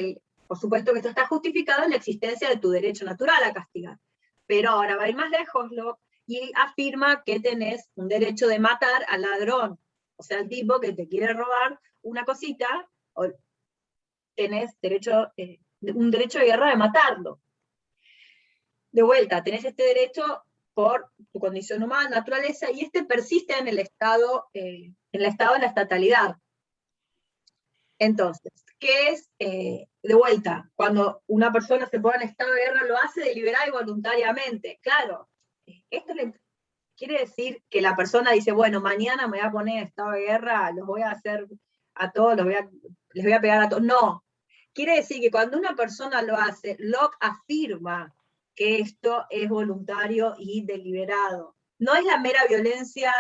por supuesto que esto está justificado en la existencia de tu derecho natural a castigar. Pero ahora va a ir más lejos, Locke, y afirma que tenés un derecho de matar al ladrón. O sea, el tipo que te quiere robar una cosita, tenés un derecho de guerra de matarlo. De vuelta, tenés este derecho por tu condición humana, naturaleza, y este persiste en el estado de la estatalidad. Entonces, ¿qué es, de vuelta, cuando una persona se pone en estado de guerra, lo hace deliberada y voluntariamente? Claro, esto quiere decir que la persona dice, bueno, mañana me voy a poner en estado de guerra, los voy a hacer a todos, les voy a pegar a todos. No, quiere decir que cuando una persona lo hace, Locke afirma que esto es voluntario y deliberado. No es la mera violencia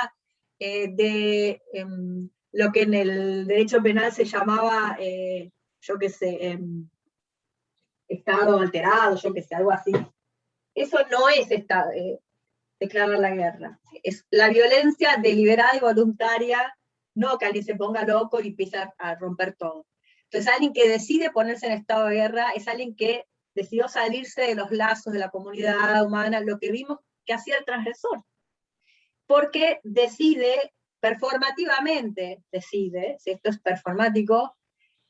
de lo que en el derecho penal se llamaba, yo qué sé, estado alterado, yo qué sé, algo así. Eso no es declarar la guerra. Es la violencia deliberada y voluntaria, no que alguien se ponga loco y empieza a romper todo. Entonces alguien que decide ponerse en estado de guerra es alguien que decidió salirse de los lazos de la comunidad humana, lo que vimos que hacía el transgresor. Porque decide, performativamente si esto es performático,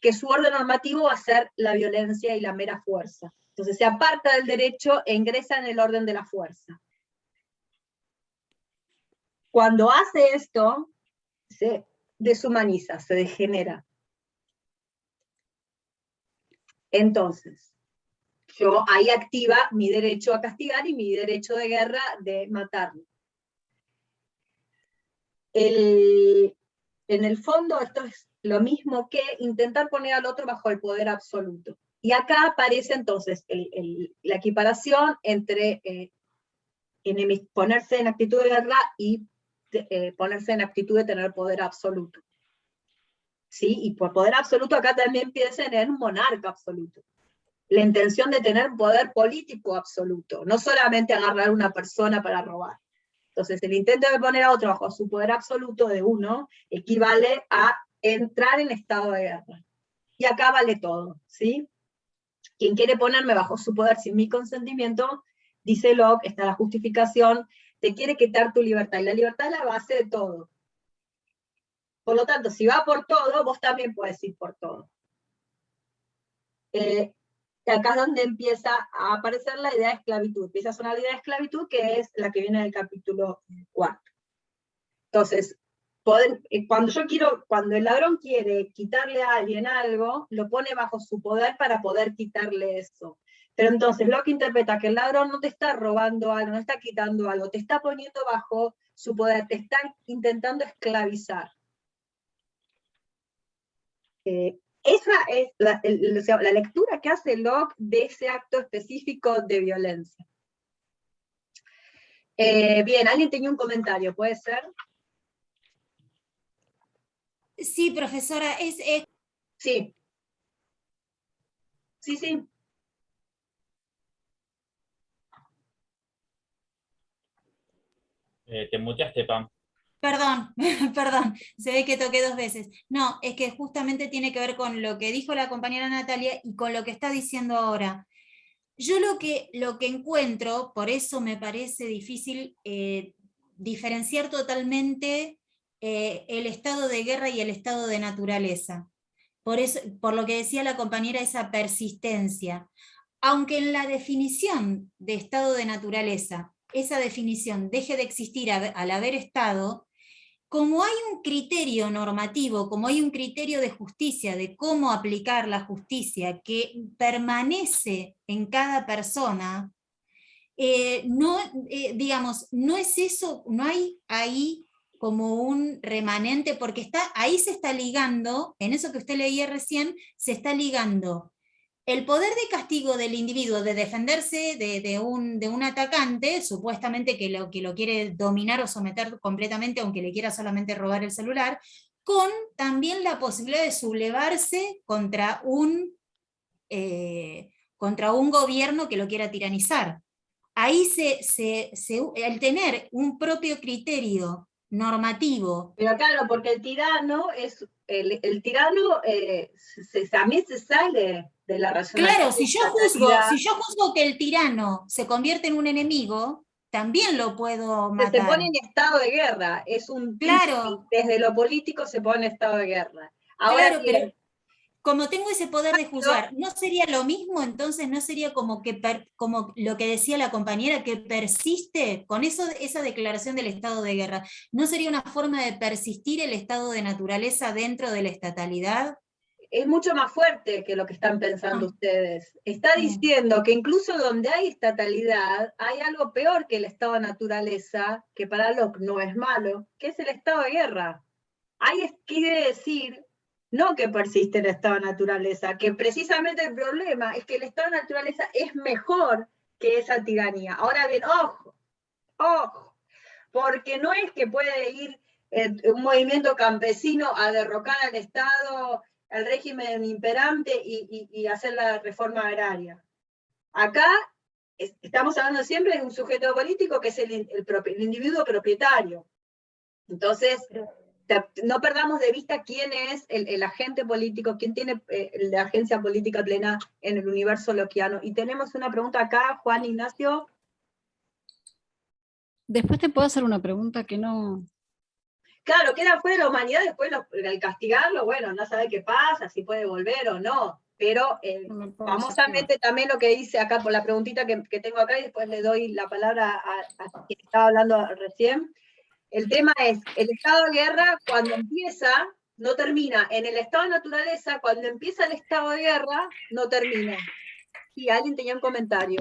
que su orden normativo va a ser la violencia y la mera fuerza. Entonces se aparta del derecho e ingresa en el orden de la fuerza. Cuando hace esto, se deshumaniza, se degenera. Entonces, yo ahí activa mi derecho a castigar y mi derecho de guerra de matarlo. En el fondo esto es lo mismo que intentar poner al otro bajo el poder absoluto. Y acá aparece entonces la equiparación entre ponerse en actitud de guerra y ponerse en actitud de tener poder absoluto. ¿Sí? Y por poder absoluto acá también piensa en un monarca absoluto. La intención de tener poder político absoluto, no solamente agarrar a una persona para robar. Entonces el intento de poner a otro bajo su poder absoluto de uno equivale a entrar en estado de guerra. Y acá vale todo, ¿sí? Quien quiere ponerme bajo su poder sin mi consentimiento, dice Locke, está la justificación, te quiere quitar tu libertad, y la libertad es la base de todo. Por lo tanto, si va por todo, vos también podés ir por todo. Acá es donde empieza a aparecer la idea de esclavitud. Empieza a sonar la idea de esclavitud, que es la que viene del capítulo 4. Entonces, cuando el ladrón quiere quitarle a alguien algo, lo pone bajo su poder para poder quitarle eso. Pero entonces Locke interpreta que el ladrón no te está robando algo, no está quitando algo, te está poniendo bajo su poder, te está intentando esclavizar. Esa es la lectura que hace Locke de ese acto específico de violencia. Bien, alguien tenía un comentario, ¿puede ser? Sí, profesora, Sí. Sí. Te muteaste, Pam. Perdón, perdón, se ve que toqué 2 veces. No, es que justamente tiene que ver con lo que dijo la compañera Natalia y con lo que está diciendo ahora. Yo lo que encuentro, por eso me parece difícil diferenciar totalmente el estado de guerra y el estado de naturaleza. Por lo que decía la compañera, esa persistencia. Aunque en la definición de estado de naturaleza, esa definición deje de existir al haber estado, como hay un criterio normativo, como hay un criterio de justicia, de cómo aplicar la justicia que permanece en cada persona, no es eso, no hay ahí como un remanente, porque ahí se está ligando, en eso que usted leía recién, se está ligando el poder de castigo del individuo de defenderse de un atacante, supuestamente que lo quiere dominar o someter completamente, aunque le quiera solamente robar el celular, con también la posibilidad de sublevarse contra un gobierno que lo quiera tiranizar. Ahí el tener un propio criterio normativo. Pero claro, porque el tirano también se sale de la racionalidad. Claro, si yo juzgo que el tirano se convierte en un enemigo, también lo puedo matar. Se pone en estado de guerra, claro. Desde lo político se pone en estado de guerra. Ahora claro, pero como tengo ese poder de juzgar, ¿no sería lo mismo? Entonces, ¿no sería como lo que decía la compañera, que persiste con esa declaración del estado de guerra? ¿No sería una forma de persistir el estado de naturaleza dentro de la estatalidad? Es mucho más fuerte que lo que están pensando ustedes. Está diciendo que incluso donde hay estatalidad, hay algo peor que el estado de naturaleza, que para Locke no es malo, que es el estado de guerra. Ahí quiere decir, no que persiste el estado de naturaleza, que precisamente el problema es que el estado de naturaleza es mejor que esa tiranía. Ahora bien, ojo, porque no es que puede ir un movimiento campesino a derrocar al Estado, al régimen imperante y hacer la reforma agraria. Acá estamos hablando siempre de un sujeto político que es el individuo propietario. Entonces, no perdamos de vista quién es el agente político, quién tiene la agencia política plena en el universo lockeano. Y tenemos una pregunta acá, Juan Ignacio. Después te puedo hacer una pregunta que no... Claro, queda fuera de la humanidad, después al castigarlo, bueno, no sabe qué pasa, si puede volver o no, pero famosamente también lo que dice acá por la preguntita que tengo acá, y después le doy la palabra a quien estaba hablando recién. El tema es, el estado de guerra cuando empieza, no termina. En el estado de naturaleza, cuando empieza el estado de guerra, no termina. Sí, alguien tenía un comentario.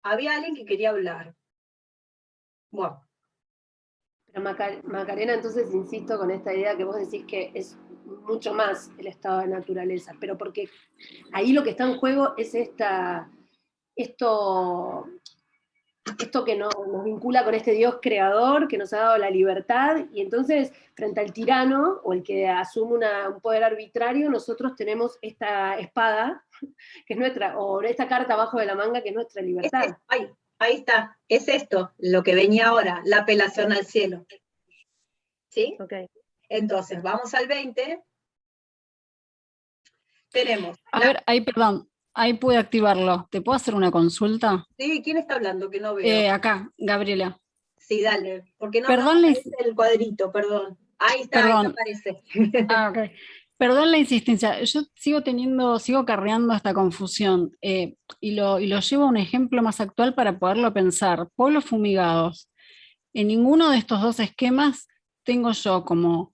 Había alguien que quería hablar. Bueno. Pero Macarena, entonces insisto con esta idea que vos decís que es mucho más el estado de naturaleza, pero porque ahí lo que está en juego es esto que nos vincula con este Dios creador que nos ha dado la libertad, y entonces frente al tirano o el que asume un poder arbitrario, nosotros tenemos esta espada que es nuestra, o esta carta abajo de la manga que es nuestra libertad. Ahí está, es esto, lo que venía ahora, la apelación al cielo. ¿Sí? Okay. Entonces, vamos al 20. Tenemos... A ver, perdón, ahí pude activarlo. ¿Te puedo hacer una consulta? Sí, ¿quién está hablando? Que no veo. Acá, Gabriela. Sí, dale, porque no Perdón, aparece el cuadrito, perdón. Ahí está, Perdón. ahí aparece. Ok. Perdón la insistencia, yo sigo carreando esta confusión y lo llevo a un ejemplo más actual para poderlo pensar. Pueblos fumigados. En ninguno de estos dos esquemas tengo yo como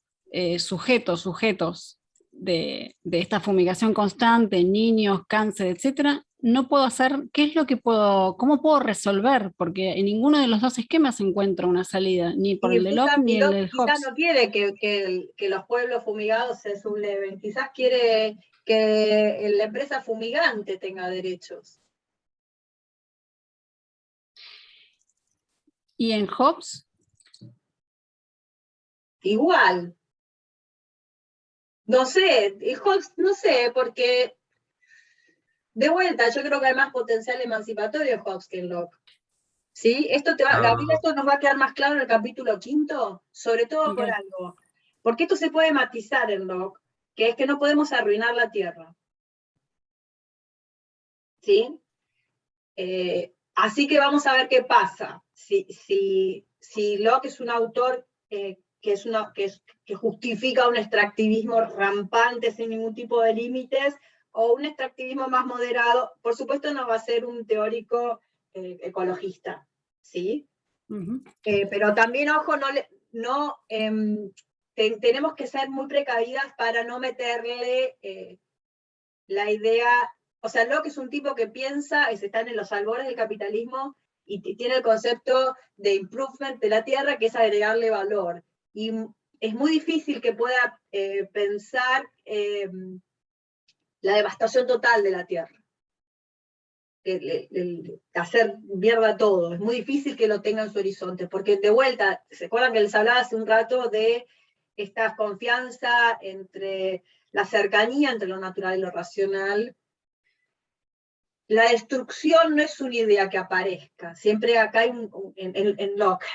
sujetos de esta fumigación constante, niños, cáncer, etcétera. No puedo hacer, ¿cómo puedo resolver? Porque en ninguno de los dos esquemas encuentro una salida, ni por Y el de Locke ni el de quizás Hobbes. no quiere que los pueblos fumigados se subleven, quizás quiere que la empresa fumigante tenga derechos. ¿Y en Hobbes? Igual. No sé, no sé, porque de vuelta, yo creo que hay más potencial emancipatorio en Hobbes que en Locke. ¿Sí? Gabriel, esto nos va a quedar más claro en el capítulo 5, sobre todo por Ok. algo. Porque esto se puede matizar en Locke, que es que no podemos arruinar la tierra. ¿Sí? Así que vamos a ver qué pasa. Si Locke es un autor que justifica un extractivismo rampante sin ningún tipo de límites, o un extractivismo más moderado, por supuesto no va a ser un teórico ecologista, ¿sí? Ujú. Pero también, ojo, tenemos que ser muy precavidas para no meterle la idea. O sea, Locke es un tipo que piensa, están en los albores del capitalismo, y tiene el concepto de improvement de la tierra, que es agregarle valor. Y es muy difícil que pueda pensar la devastación total de la tierra. Hacer mierda todo. Es muy difícil que lo tenga en su horizonte, porque de vuelta, ¿se acuerdan que les hablaba hace un rato de esta confianza entre la cercanía entre lo natural y lo racional? La destrucción no es una idea que aparezca, siempre acá hay en Locke,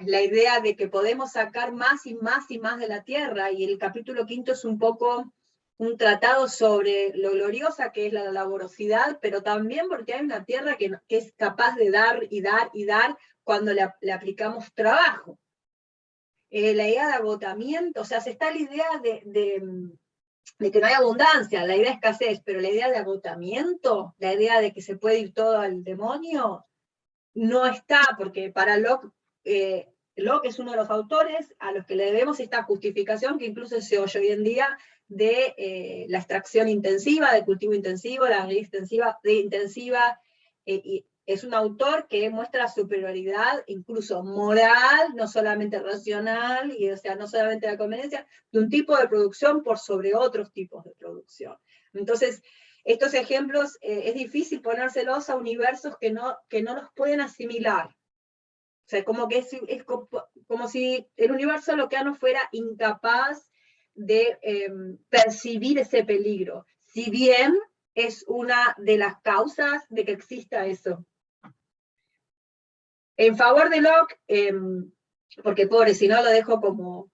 la idea de que podemos sacar más y más y más de la tierra, y el capítulo 5 es un poco un tratado sobre lo gloriosa que es la laborosidad, pero también porque hay una tierra que es capaz de dar y dar y dar cuando le aplicamos trabajo. La idea de agotamiento, o sea, se está la idea de que no hay abundancia, la idea de escasez, pero la idea de agotamiento, la idea de que se puede ir todo al demonio, no está, porque para Locke, Locke es uno de los autores a los que le debemos esta justificación que incluso se oye hoy en día de la extracción intensiva, del cultivo intensivo, la agricultura intensiva, y es un autor que muestra superioridad incluso moral, no solamente racional, y o sea, no solamente la conveniencia, de un tipo de producción por sobre otros tipos de producción. Entonces, estos ejemplos es difícil ponérselos a universos que no los pueden asimilar. O sea, como que es como si el universo lockeano fuera incapaz de percibir ese peligro, si bien es una de las causas de que exista eso. En favor de Locke, porque pobre, si no lo dejo como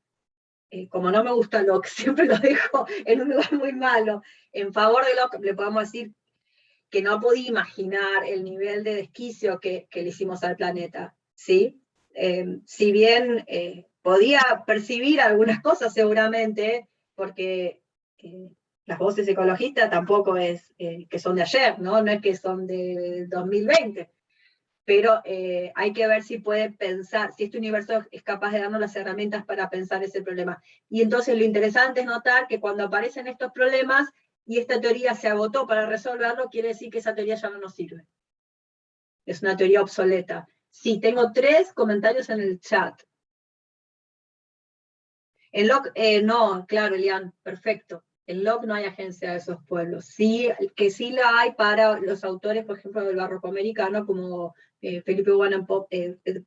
no me gusta Locke, siempre lo dejo en un lugar muy malo. En favor de Locke le podemos decir que no podía imaginar el nivel de desquicio que le hicimos al planeta, ¿sí? Si bien podía percibir algunas cosas seguramente, porque las voces ecologistas tampoco es que son de ayer, ¿no? No es que son de 2020, pero hay que ver si puede pensar, si este universo es capaz de darnos las herramientas para pensar ese problema. Y entonces lo interesante es notar que cuando aparecen estos problemas, y esta teoría se agotó para resolverlo, quiere decir que esa teoría ya no nos sirve. Es una teoría obsoleta. Sí, tengo 3 comentarios en el chat. En Locke, no, claro, Elian, perfecto. En Locke no hay agencia de esos pueblos. Sí, que sí la hay para los autores, por ejemplo, del barroco americano, como Felipe Buana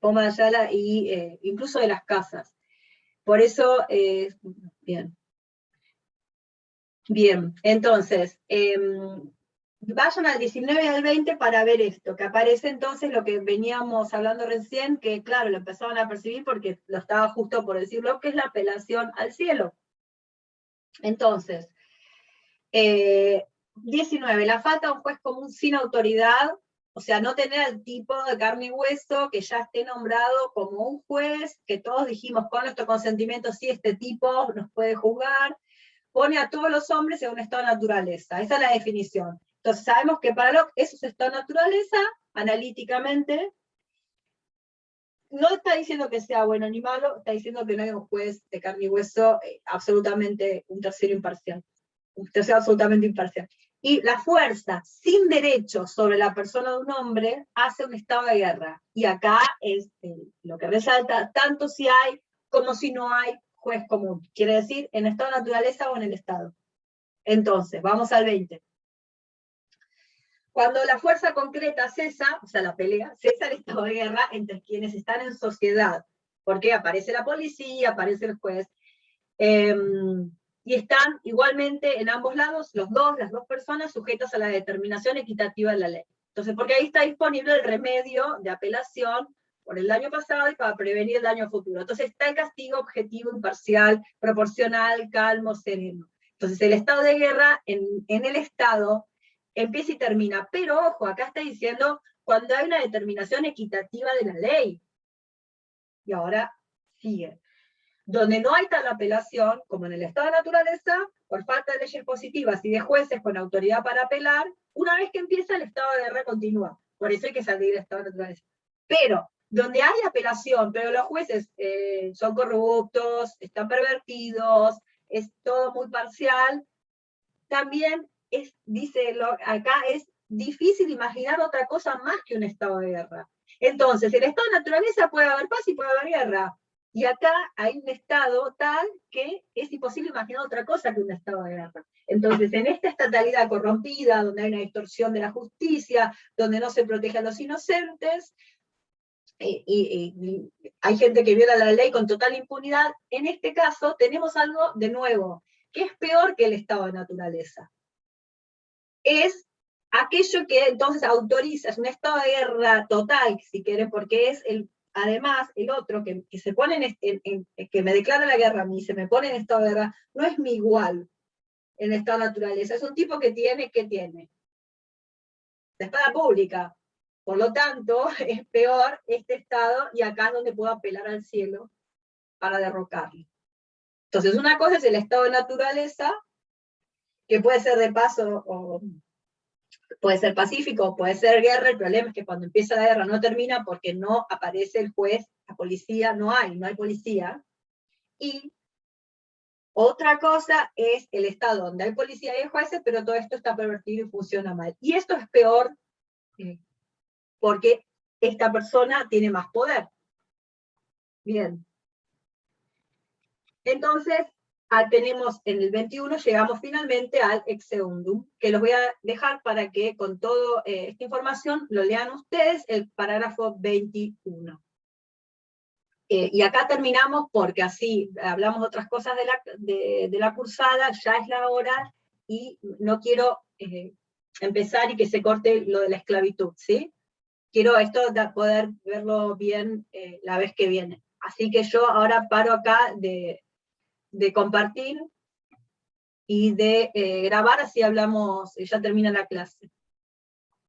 Poma de Ayala, y incluso de las casas. Por eso, bien. Bien, entonces, vayan al 19 y al 20 para ver esto, que aparece entonces lo que veníamos hablando recién, que claro, lo empezaban a percibir porque lo estaba justo por decirlo, que es la apelación al cielo. Entonces, 19, la falta de un juez común sin autoridad O sea, no tener al tipo de carne y hueso que ya esté nombrado como un juez, que todos dijimos con nuestro consentimiento, sí, este tipo nos puede juzgar, pone a todos los hombres en un estado de naturaleza. Esa es la definición. Entonces sabemos que para Locke eso es estado de naturaleza, analíticamente. No está diciendo que sea bueno ni malo, está diciendo que no hay un juez de carne y hueso absolutamente, un tercero imparcial. Un tercero absolutamente imparcial. Y la fuerza sin derechos sobre la persona de un hombre hace un estado de guerra. Y acá es lo que resalta, tanto si hay como si no hay juez común. Quiere decir, en estado de naturaleza o en el Estado. Entonces, vamos al 20. Cuando la fuerza concreta cesa, o sea, la pelea, cesa el estado de guerra entre quienes están en sociedad, porque aparece la policía, aparece el juez, y están igualmente en ambos lados, las dos personas sujetas a la determinación equitativa de la ley. Entonces, porque ahí está disponible el remedio de apelación por el daño pasado y para prevenir el daño futuro. Entonces está el castigo objetivo, imparcial, proporcional, calmo, sereno. Entonces el estado de guerra en el Estado empieza y termina, pero ojo, acá está diciendo cuando hay una determinación equitativa de la ley. Y ahora sigue. Donde no hay tal apelación, como en el estado de naturaleza, por falta de leyes positivas y de jueces con autoridad para apelar, una vez que empieza el estado de guerra continúa. Por eso hay que salir del estado de naturaleza. Pero, donde hay apelación, pero los jueces son corruptos, están pervertidos, es todo muy parcial, también acá es difícil imaginar otra cosa más que un estado de guerra. Entonces, en el estado de naturaleza puede haber paz y puede haber guerra. Y acá hay un estado tal que es imposible imaginar otra cosa que un estado de guerra. Entonces, en esta estatalidad corrompida, donde hay una distorsión de la justicia, donde no se protege a los inocentes, y hay gente que viola la ley con total impunidad, en este caso tenemos algo de nuevo, que es peor que el estado de naturaleza. Es aquello que entonces autoriza, es un estado de guerra total, si quieren, porque es además el otro que se pone que me declara la guerra a mí, se me pone en estado de guerra, no es mi igual en estado de naturaleza, es un tipo que tiene la espada pública. Por lo tanto, es peor este estado, y acá es donde puedo apelar al cielo para derrocarlo. Entonces, una cosa es el estado de naturaleza, que puede ser de paso, o puede ser pacífico, puede ser guerra. El problema es que cuando empieza la guerra no termina porque no aparece el juez, la policía, no hay policía. Y otra cosa es el estado donde hay policía y hay jueces, pero todo esto está pervertido y funciona mal. Y esto es peor, porque esta persona tiene más poder. Bien. Entonces, tenemos en el 21, llegamos finalmente al exeundum, que los voy a dejar para que con toda esta información lo lean ustedes, el parágrafo 21. Y acá terminamos porque así hablamos otras cosas de la cursada, ya es la hora, y no quiero empezar y que se corte lo de la esclavitud, ¿sí? Quiero esto poder verlo bien la vez que viene. Así que yo ahora paro acá de compartir y de grabar, así hablamos, ya termina la clase.